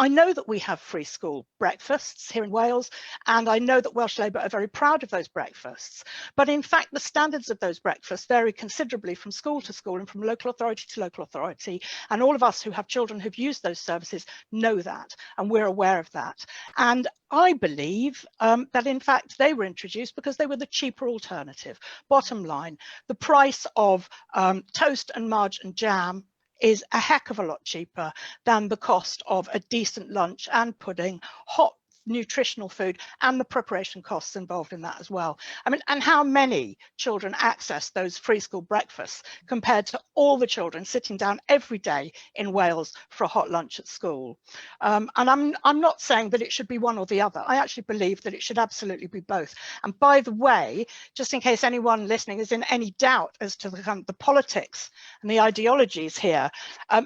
I know that we have free school breakfasts here in Wales, and I know that Welsh Labour are very proud of those breakfasts. But in fact, the standards of those breakfasts vary considerably from school to school and from local authority to local authority. And all of us who have children who've used those services know that, and we're aware of that. And I believe that in fact they were introduced because they were the cheaper alternative. Bottom line, the price of toast and marge and jam is a heck of a lot cheaper than the cost of a decent lunch and pudding, hot nutritional food, and the preparation costs involved in that as well. I mean, and how many children access those free school breakfasts compared to all the children sitting down every day in Wales for a hot lunch at school? And I'm not saying that it should be one or the other. I actually believe that it should absolutely be both. And by the way, just in case anyone listening is in any doubt as to the politics and the ideologies here,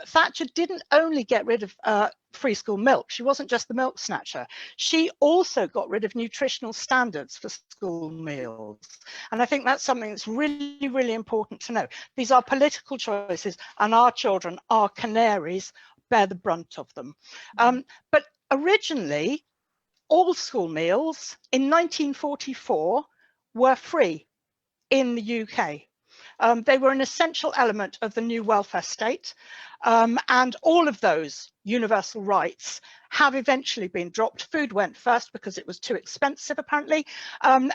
Thatcher didn't only get rid of free school milk. She wasn't just the milk snatcher. She also got rid of nutritional standards for school meals. And I think that's something that's really, really important to know. These are political choices, and our children, our canaries, bear the brunt of them. But originally, all school meals in 1944 were free in the UK. They were an essential element of the new welfare state, and all of those universal rights have eventually been dropped. Food went first because it was too expensive, apparently, and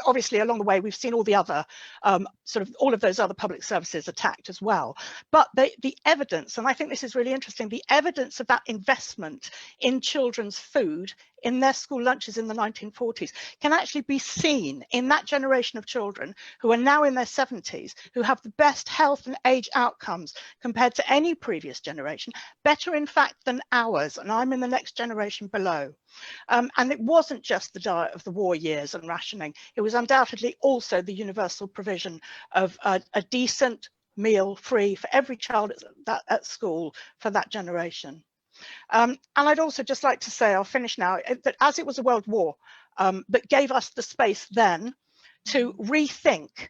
obviously along the way we've seen all the other all of those other public services attacked as well. But the evidence, and I think this is really interesting, the evidence of that investment in children's food in their school lunches in the 1940s can actually be seen in that generation of children who are now in their 70s, who have the best health and age outcomes compared to any previous generation, better in fact than ours, and I'm in the next generation below. And it wasn't just the diet of the war years and rationing, it was undoubtedly also the universal provision of a decent meal free for every child at school for that generation. And I'd also just like to say, I'll finish now, that as it was a world war that gave us the space then to rethink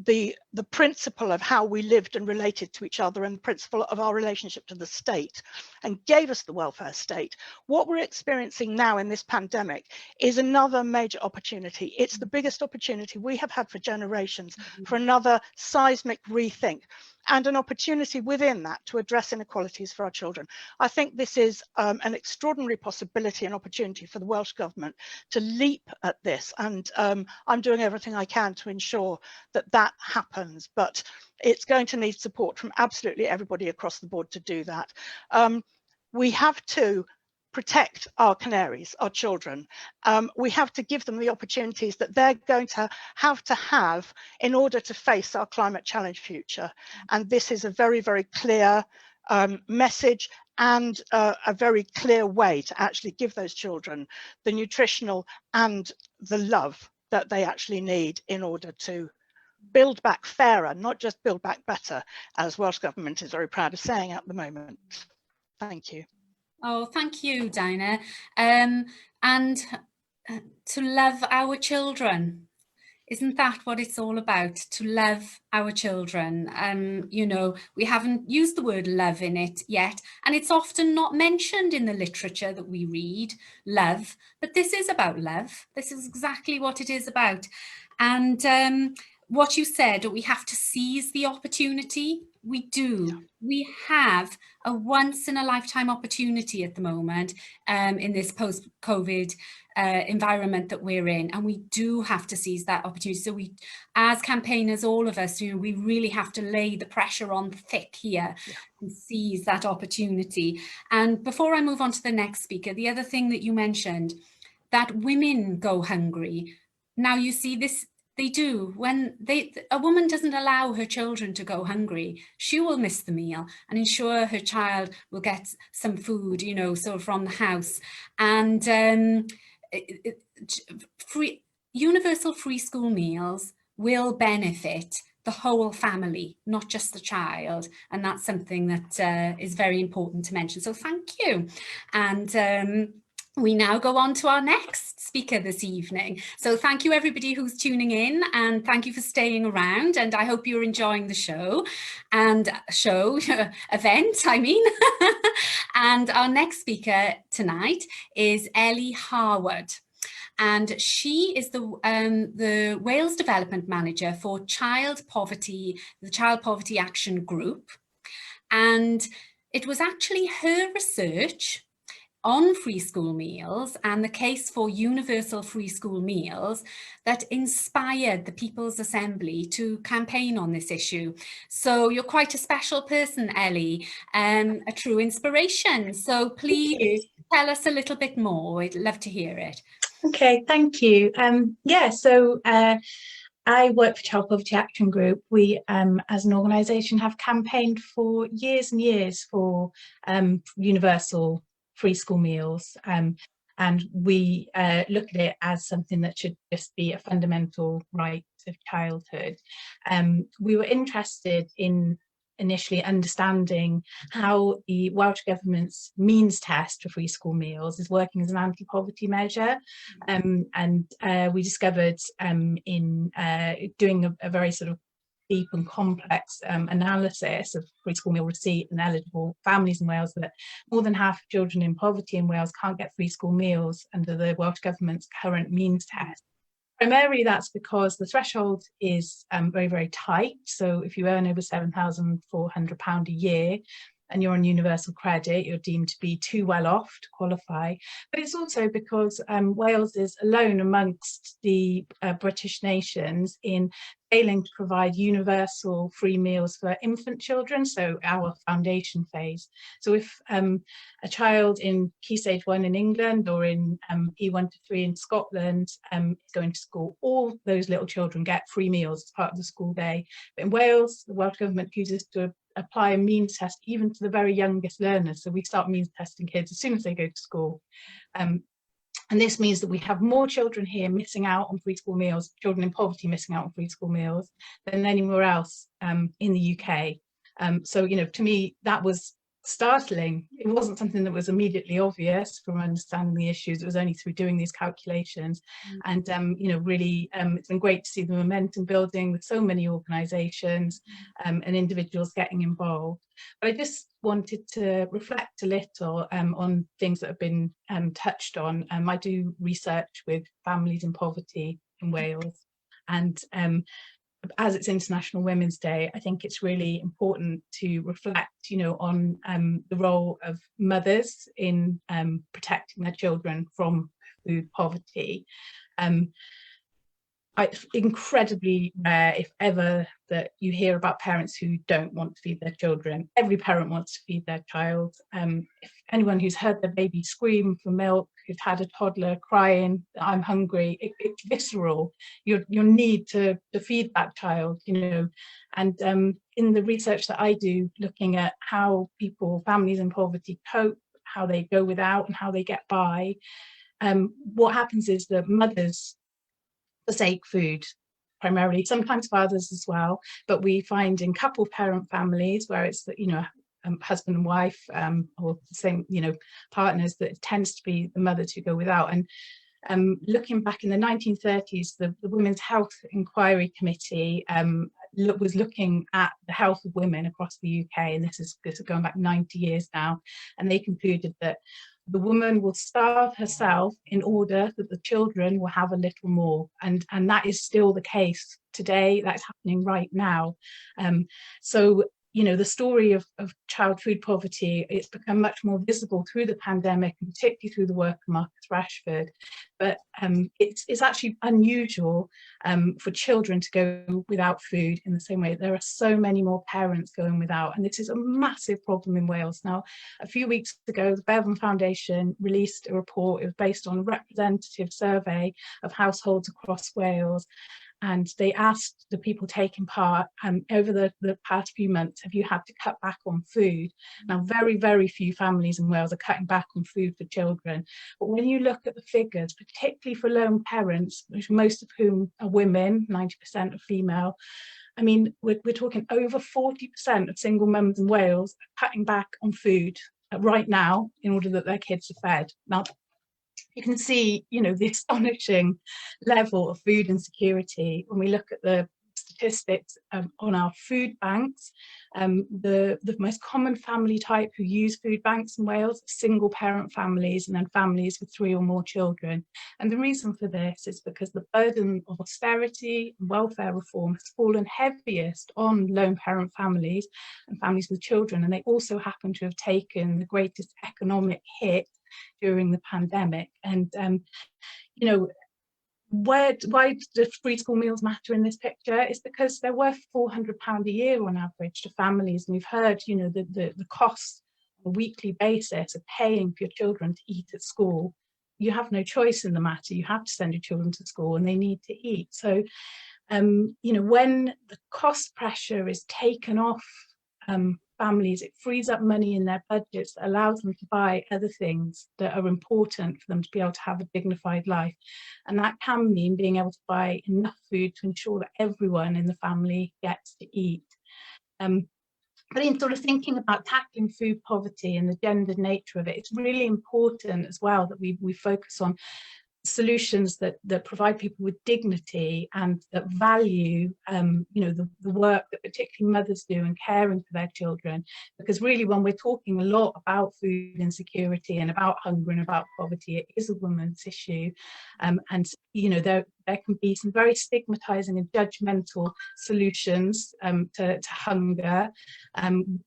the principle of how we lived and related to each other, and the principle of our relationship to the state, and gave us the welfare state. What we're experiencing now in this pandemic is another major opportunity. It's the biggest opportunity we have had for generations for another seismic rethink, and an opportunity within that to address inequalities for our children. I think this is an extraordinary possibility and opportunity for the Welsh Government to leap at this, and I'm doing everything I can to ensure that that happens, but it's going to need support from absolutely everybody across the board to do that. We have to protect our canaries, our children. We have to give them the opportunities that they're going to have in order to face our climate challenge future. And this is a very, very clear message, and a very clear way to actually give those children the nutritional and the love that they actually need in order to build back fairer, not just build back better, as Welsh Government is very proud of saying at the moment. Thank you. Oh, thank you, Dinah. And to love our children. Isn't that what it's all about? To love our children. You know, we haven't used the word love in it yet, and it's often not mentioned in the literature that we read, love, but this is about love. This is exactly what it is about. And what you said, we have to seize the opportunity. We do. We have a once in a lifetime opportunity at the moment in this post-COVID environment that we're in, and we do have to seize that opportunity. So we, as campaigners, all of us, you know, we really have to lay the pressure on thick here and seize that opportunity. And before I move on to the next speaker, the other thing that you mentioned, that women go hungry. Now you see this, They do. When a woman doesn't allow her children to go hungry, she will miss the meal and ensure her child will get some food, you know, so from the house. And universal free school meals will benefit the whole family, not just the child. And that's something that is very important to mention. So thank you. And we now go on to our next speaker this evening. So thank you everybody who's tuning in, and thank you for staying around, and I hope you're enjoying the show and event, I mean. And our next speaker tonight is Ellie Harwood. And she is the Wales Development Manager for Child Poverty, the Child Poverty Action Group. And it was actually her research on free school meals and the case for universal free school meals that inspired the People's Assembly to campaign on this issue. So you're quite a special person, Ellie, a true inspiration. So please tell us a little bit more. We'd love to hear it. Okay, thank you. I work for Child Poverty Action Group. We, as an organisation, have campaigned for years and years for universal free school meals, and we look at it as something that should just be a fundamental right of childhood. We were interested in initially understanding how the Welsh Government's means test for free school meals is working as an anti-poverty measure, and we discovered in doing a very sort of deep and complex analysis of free school meal receipt and eligible families in Wales that more than half of children in poverty in Wales can't get free school meals under the Welsh Government's current means test. Primarily that's because the threshold is very, very tight. So if you earn over £7,400 a year and you're on universal credit, you're deemed to be too well off to qualify. But it's also because Wales is alone amongst the British nations in failing to provide universal free meals for infant children, so our foundation phase. So if a child in Key Stage 1 in England or in E1 to 3 in Scotland is going to school, all those little children get free meals as part of the school day. But in Wales, the Welsh Government chooses to apply a means test even to the very youngest learners. So we start means testing kids as soon as they go to school. And this means that we have more children here missing out on free school meals, children in poverty missing out on free school meals, than anywhere else in the UK. So, you know, to me, that was startling. It wasn't something that was immediately obvious from understanding the issues. It was only through doing these calculations. And, you know, really, it's been great to see the momentum building with so many organisations and individuals getting involved. But I just wanted to reflect a little on things that have been touched on. I do research with families in poverty in Wales, and as it's International Women's Day, I think it's really important to reflect, you know, on the role of mothers in protecting their children from food poverty. It's incredibly rare, if ever, that you hear about parents who don't want to feed their children. Every parent wants to feed their child. If anyone who's heard their baby scream for milk, who's had a toddler crying, I'm hungry, it's visceral. Your need to feed that child, you know. And in the research that I do, looking at how families in poverty cope, how they go without and how they get by, what happens is that mothers forsake food primarily, sometimes fathers as well, but we find in couple parent families where it's that, you know, husband and wife or the same, you know, partners, that it tends to be the mothers who go without. And looking back in the 1930s, the Women's Health Inquiry Committee was looking at the health of women across the UK, and this is going back 90 years now, and they concluded that the woman will starve herself in order that the children will have a little more. And that is still the case today. That's happening right now. So, you know, the story of child food poverty, it's become much more visible through the pandemic, and particularly through the work of Marcus Rashford. But it's actually unusual for children to go without food in the same way. There are so many more parents going without, and this is a massive problem in Wales. Now, a few weeks ago, the Bevan Foundation released a report. It was based on a representative survey of households across Wales. and they asked the people taking part over the past few months, have you had to cut back on food? Now, very, very few families in Wales are cutting back on food for children. But when you look at the figures, particularly for lone parents, which most of whom are women, 90% are female, I mean, we're talking over 40% of single mums in Wales are cutting back on food right now in order that their kids are fed. Now, you can see, you know, the astonishing level of food insecurity when we look at the statistics on our food banks. The most common family type who use food banks in Wales are single parent families, and then families with 3 or more children. And the reason for this is because the burden of austerity and welfare reform has fallen heaviest on lone parent families and families with children, and they also happen to have taken the greatest economic hit during the pandemic. And you know, why do free school meals matter in this picture? It's because they're worth £400 a year on average to families, and we've heard, you know, the costs on a weekly basis of paying for your children to eat at school. You have no choice in the matter. You have to send your children to school, and they need to eat. So you know, when the cost pressure is taken off families, it frees up money in their budgets that allows them to buy other things that are important for them to be able to have a dignified life. And that can mean being able to buy enough food to ensure that everyone in the family gets to eat. But in sort of thinking about tackling food poverty and the gendered nature of it, it's really important as well that we focus on solutions that provide people with dignity and that value you know, the work that particularly mothers do in caring for their children. Because really, when we're talking a lot about food insecurity and about hunger and about poverty, it is a woman's issue, and you know, there can be some very stigmatizing and judgmental solutions to hunger.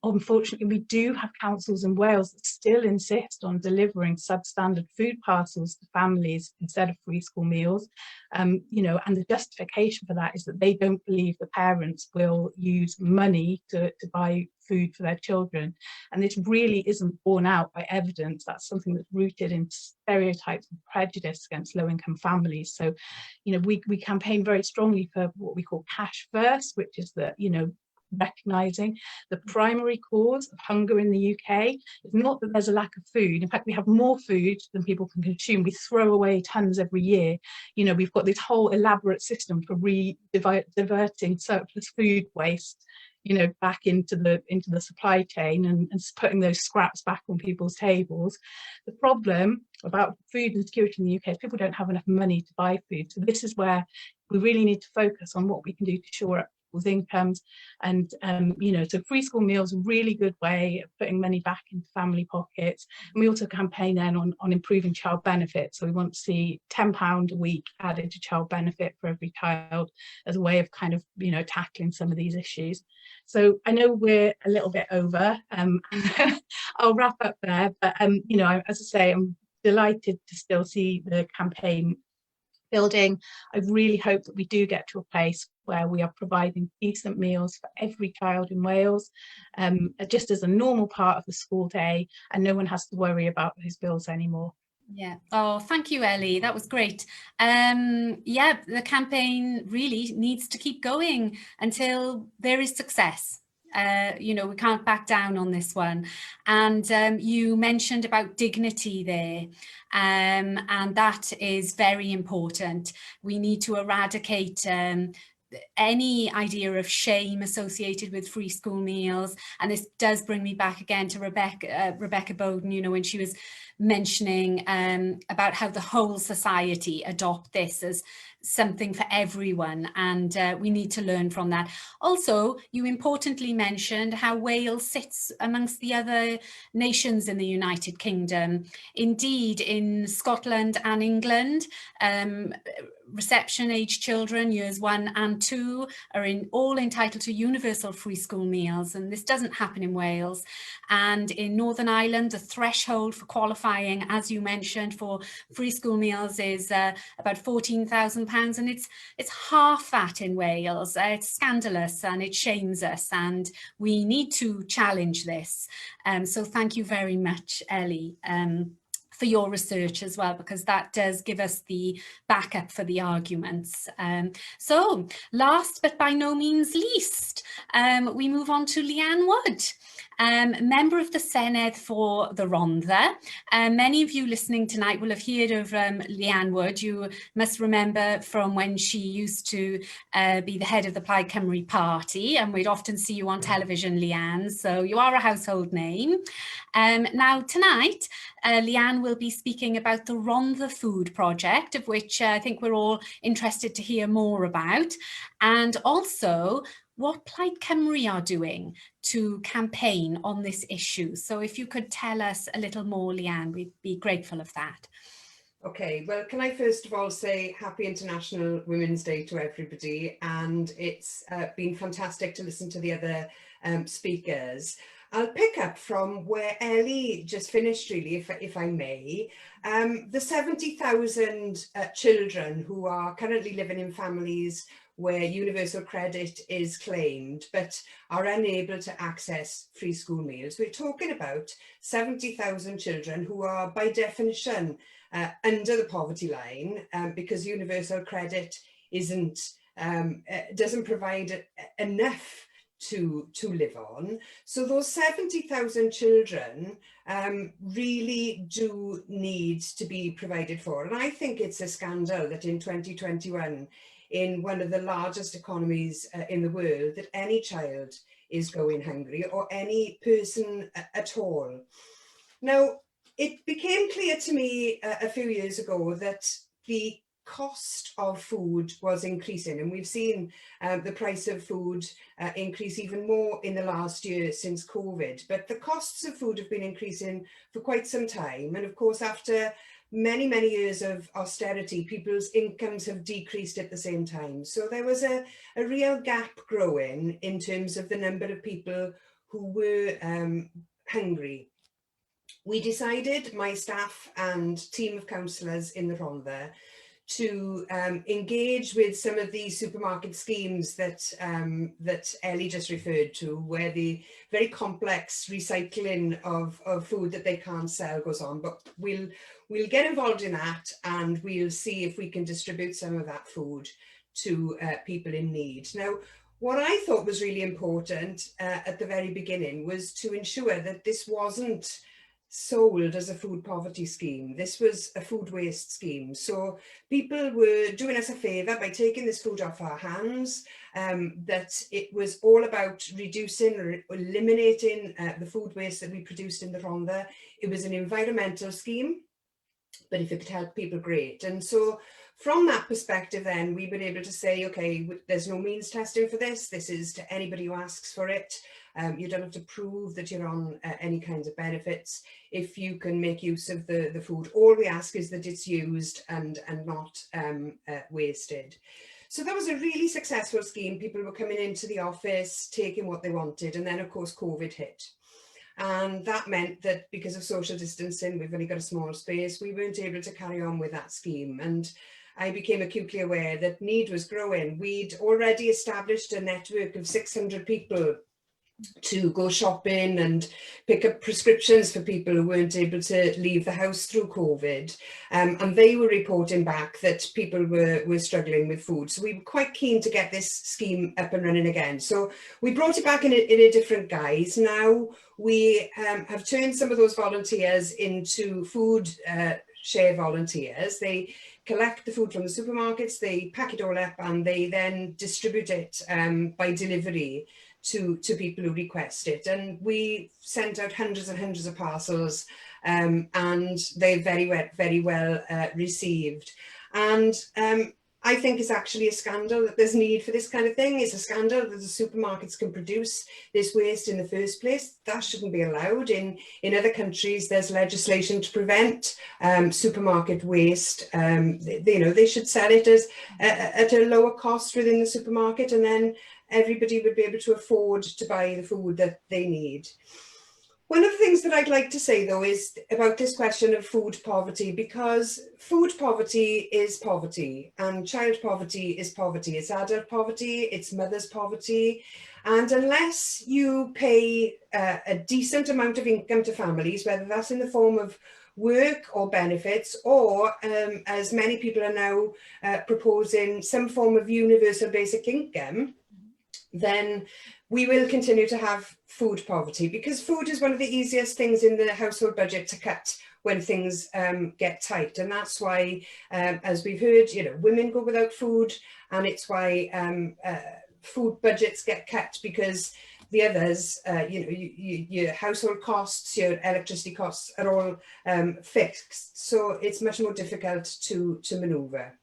Unfortunately, we do have councils in Wales that still insist on delivering substandard food parcels to families instead of free school meals. You know, and the justification for that is that they don't believe the parents will use money to buy food for their children. And this really isn't borne out by evidence. That's something that's rooted in stereotypes and prejudice against low-income families. So, you know, we campaign very strongly for what we call cash first, which is that, you know, recognising the primary cause of hunger in the UK is not that there's a lack of food. In fact, we have more food than people can consume. We throw away tons every year. You know, we've got this whole elaborate system for diverting surplus food waste, you know, back into the supply chain and putting those scraps back on people's tables. The problem about food insecurity in the UK is people don't have enough money to buy food. So this is where we really need to focus on what we can do to shore up people's incomes. And you know, so free school meals are a really good way of putting money back into family pockets. And we also campaign then on improving child benefits. So we want to see £10 a week added to child benefit for every child as a way of kind of, you know, tackling some of these issues. So I know we're a little bit over. I'll wrap up there, but you know, as I say, I'm delighted to still see the campaign building. I really hope that we do get to a place where we are providing decent meals for every child in Wales, just as a normal part of the school day, and no one has to worry about those bills anymore. Yeah. Oh, thank you, Ellie. That was great. Yeah, the campaign really needs to keep going until there is success. You know, we can't back down on this one. And you mentioned about dignity there, and that is very important. We need to eradicate any idea of shame associated with free school meals. And this does bring me back again to Rebecca Boden, you know, when she was mentioning about how the whole society adopt this as something for everyone, and we need to learn from that. Also, you importantly mentioned how Wales sits amongst the other nations in the United Kingdom. Indeed, in Scotland and England, reception age children, years 1 and 2, are all entitled to universal free school meals, and this doesn't happen in Wales. And in Northern Ireland, the threshold for qualifying, as you mentioned, for free school meals is about £14,000, and it's half that in Wales. It's scandalous and it shames us, and we need to challenge this. So thank you very much, Ellie, for your research as well, because that does give us the backup for the arguments. So last but by no means least, we move on to Leanne Wood. Member of the Senedd for the Rhondda. Many of you listening tonight will have heard of Leanne Wood. You must remember from when she used to be the head of the Plaid Cymru party, and we'd often see you on television, Leanne, so you are a household name. Now tonight, Leanne will be speaking about the Rhondda Food Project, of which I think we're all interested to hear more about, and also what Plaid Cymru are doing to campaign on this issue. So if you could tell us a little more, Leanne, we'd be grateful of that. Okay, well, can I first of all say Happy International Women's Day to everybody, and it's been fantastic to listen to the other speakers. I'll pick up from where Ellie just finished, really, if I may. The 70,000 children who are currently living in families where universal credit is claimed but are unable to access free school meals. We're talking about 70,000 children who are by definition under the poverty line because universal credit doesn't provide enough to live on. So those 70,000 children really do need to be provided for. And I think it's a scandal that in 2021, in one of the largest economies in the world, that any child is going hungry, or any person at all. Now, it became clear to me a few years ago that the cost of food was increasing, and we've seen the price of food increase even more in the last year since COVID. But the costs of food have been increasing for quite some time, and of course after many years of austerity, people's incomes have decreased at the same time. So there was a real gap growing in terms of the number of people who were hungry. We decided, my staff and team of counsellors in the Rhondda, to engage with some of the supermarket schemes that Ellie just referred to, where the very complex recycling of food that they can't sell goes on. But we'll get involved in that, and we'll see if we can distribute some of that food to people in need. Now, what I thought was really important at the very beginning was to ensure that this wasn't sold as a food poverty scheme. This was a food waste scheme. So people were doing us a favour by taking this food off our hands, that it was all about reducing or eliminating the food waste that we produced in the Rhondda. It was an environmental scheme, but if it could help people, great. And so from that perspective, then we were able to say, okay, there's no means testing for this. This is to anybody who asks for it. You don't have to prove that you're on any kinds of benefits if you can make use of the food. All we ask is that it's used and not wasted. So that was a really successful scheme. People were coming into the office, taking what they wanted, and then of course COVID hit. And that meant that because of social distancing, we've only got a small space, we weren't able to carry on with that scheme. And I became acutely aware that need was growing. We'd already established a network of 600 people to go shopping and pick up prescriptions for people who weren't able to leave the house through COVID. And they were reporting back that people were struggling with food. So we were quite keen to get this scheme up and running again. So we brought it back in a different guise. Now we have turned some of those volunteers into food share volunteers. They collect the food from the supermarkets, they pack it all up, and they then distribute it by delivery to people who request it. And we sent out hundreds and hundreds of parcels, and they're very well received. And I think it's actually a scandal that there's need for this kind of thing. It's a scandal that the supermarkets can produce this waste in the first place. That shouldn't be allowed. In other countries, there's legislation to prevent supermarket waste. They should sell it as at a lower cost within the supermarket, and then everybody would be able to afford to buy the food that they need. One of the things that I'd like to say, though, is about this question of food poverty, because food poverty is poverty, and child poverty is poverty. It's adult poverty, it's mother's poverty. And unless you pay a decent amount of income to families, whether that's in the form of work or benefits, or as many people are now proposing, some form of universal basic income, then we will continue to have food poverty, because food is one of the easiest things in the household budget to cut when things get tight. And that's why, as we've heard, women go without food, and it's why food budgets get cut, because the others, your household costs, your electricity costs are all fixed. So it's much more difficult to manoeuvre.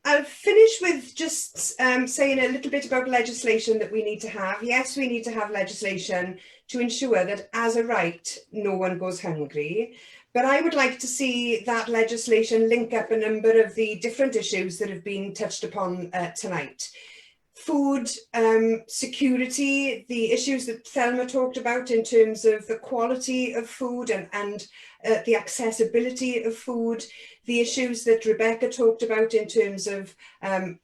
I'll finish with just saying a little bit about legislation that we need to have. Yes, we need to have legislation to ensure that as a right, no one goes hungry. But I would like to see that legislation link up a number of the different issues that have been touched upon tonight. Food security, the issues that Selma talked about in terms of the quality of food and the accessibility of food, the issues that Rebecca talked about in terms of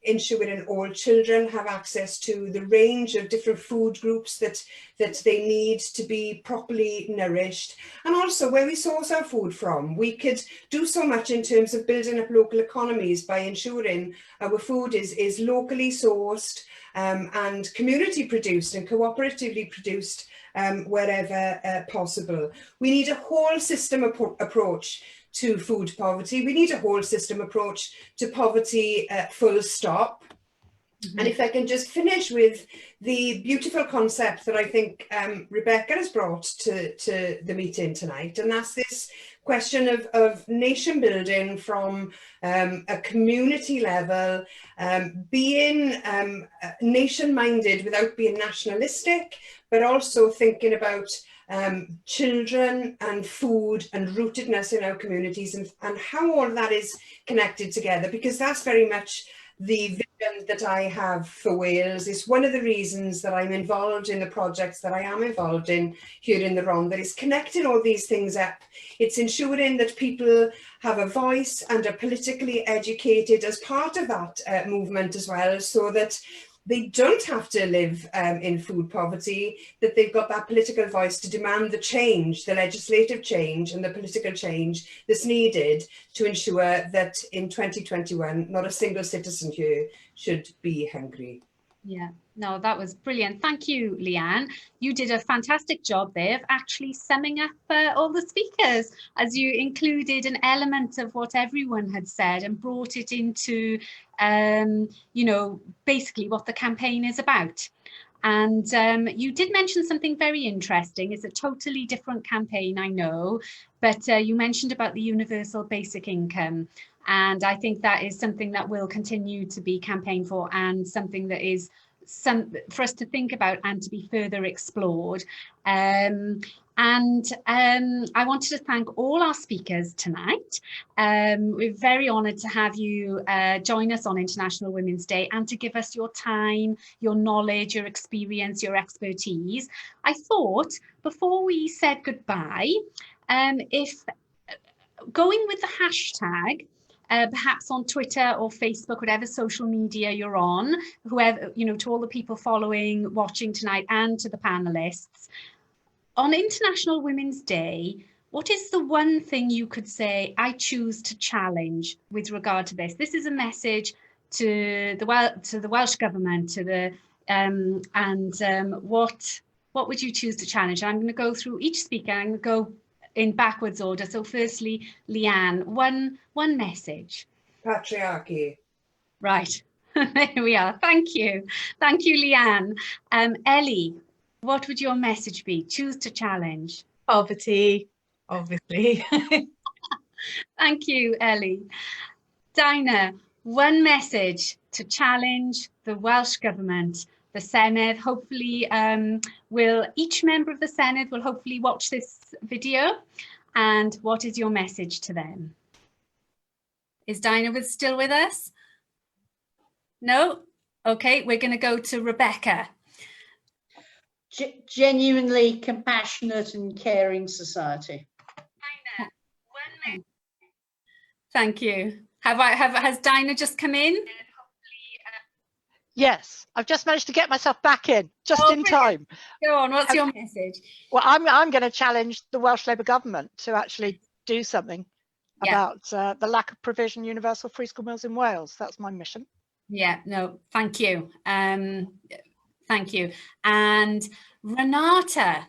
ensuring all children have access to the range of different food groups that they need to be properly nourished. And also where we source our food from. We could do so much in terms of building up local economies by ensuring our food is locally sourced and community produced and cooperatively produced wherever possible. We need a whole system approach to food poverty. We need a whole system approach to poverty, full stop. And if I can just finish with the beautiful concept that I think Rebecca has brought to the meeting tonight, and that's this question of nation building from a community level, being nation-minded without being nationalistic, but also thinking about children and food and rootedness in our communities, and how all that is connected together, because that's very much the vision that I have for Wales. It's one of the reasons that I'm involved in the projects that I am involved in here in the Rhondda, that is connecting all these things up. It's ensuring that people have a voice and are politically educated as part of that movement as well, so that they don't have to live in food poverty, that they've got that political voice to demand the change, the legislative change and the political change that's needed to ensure that in 2021, not a single citizen here should be hungry. Yeah, no, that was brilliant. Thank you, Leanne. You did a fantastic job there of actually summing up all the speakers, as you included an element of what everyone had said and brought it into, basically what the campaign is about. And you did mention something very interesting. It's a totally different campaign, I know, but you mentioned about the universal basic income. And I think that is something that will continue to be campaigned for, and something that is for us to think about and to be further explored. I wanted to thank all our speakers tonight. We're very honoured to have you join us on International Women's Day and to give us your time, your knowledge, your experience, your expertise. I thought before we said goodbye, if going with the hashtag, perhaps on Twitter or Facebook, whatever social media you're on, whoever, to all the people following, watching tonight, and to the panelists, on International Women's Day, what is the one thing you could say, I choose to challenge with regard to this? This is a message to the Welsh Government, to the what would you choose to challenge? I'm going to go through each speaker. I'm going to go in backwards order. So firstly, Leanne, one message. Patriarchy. Right, there we are. Thank you. Thank you, Leanne. Ellie, what would your message be? Choose to challenge. Poverty, obviously. Thank you, Ellie. Dinah, one message to challenge the Welsh Government. The Senedd, hopefully, each member of the Senedd will hopefully watch this video. And what is your message to them? Is Dinah still with us? No? Okay, we're going to go to Rebecca. Genuinely compassionate and caring society. Dinah, one minute. Thank you. Has Dinah just come in? Yes, I've just managed to get myself back in, just Oh, in brilliant. time. Go on, what's your message? Well, I'm going to challenge the Welsh Labour government to actually do something about the lack of provision universal free school meals in Wales. That's my mission. Yeah, no, thank you. Thank you. And Renata,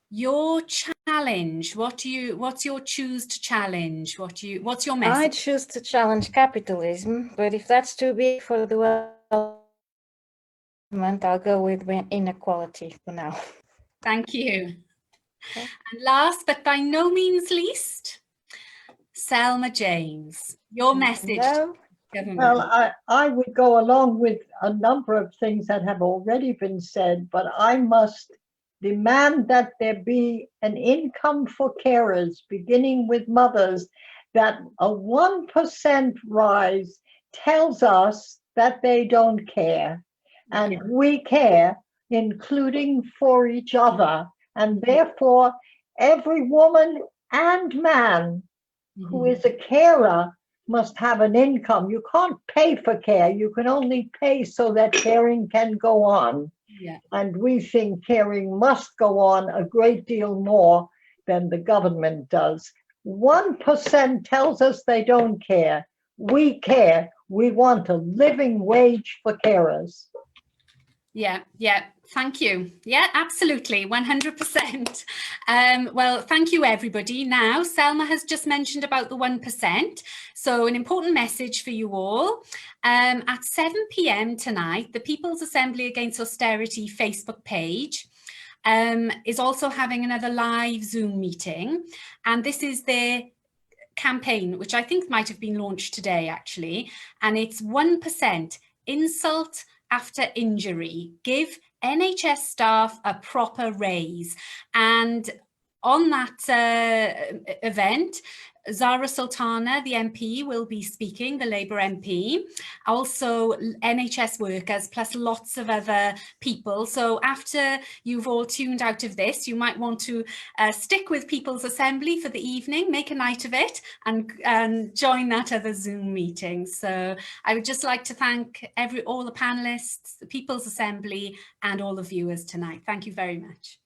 your challenge, what's your choose to challenge? What's your message? I choose to challenge capitalism, but if that's too big for the Welsh government, I'll go with inequality for now. Thank you. Okay. And last but by no means least, Selma James, your message. No. Well, I would go along with a number of things that have already been said, but I must demand that there be an income for carers, beginning with mothers, that a 1% rise tells us that they don't care. And we care, including for each other. And therefore, every woman and man who is a carer must have an income. You can't pay for care. You can only pay so that caring can go on. Yeah. And we think caring must go on a great deal more than the government does. 1% tells us they don't care. We care. We want a living wage for carers. Yeah, thank you. Yeah, absolutely, 100%. Well, thank you, everybody. Now, Selma has just mentioned about the 1%. So an important message for you all. At 7 p.m. tonight, the People's Assembly Against Austerity Facebook page is also having another live Zoom meeting. And this is their campaign, which I think might have been launched today, actually. And it's 1% insult after injury, give NHS staff a proper raise. And on that event, Zara Sultana, the MP, will be speaking, the Labour MP, also NHS workers, plus lots of other people. So after you've all tuned out of this, you might want to stick with People's Assembly for the evening, make a night of it, and join that other Zoom meeting. So I would just like to thank all the panellists, the People's Assembly, and all the viewers tonight. Thank you very much.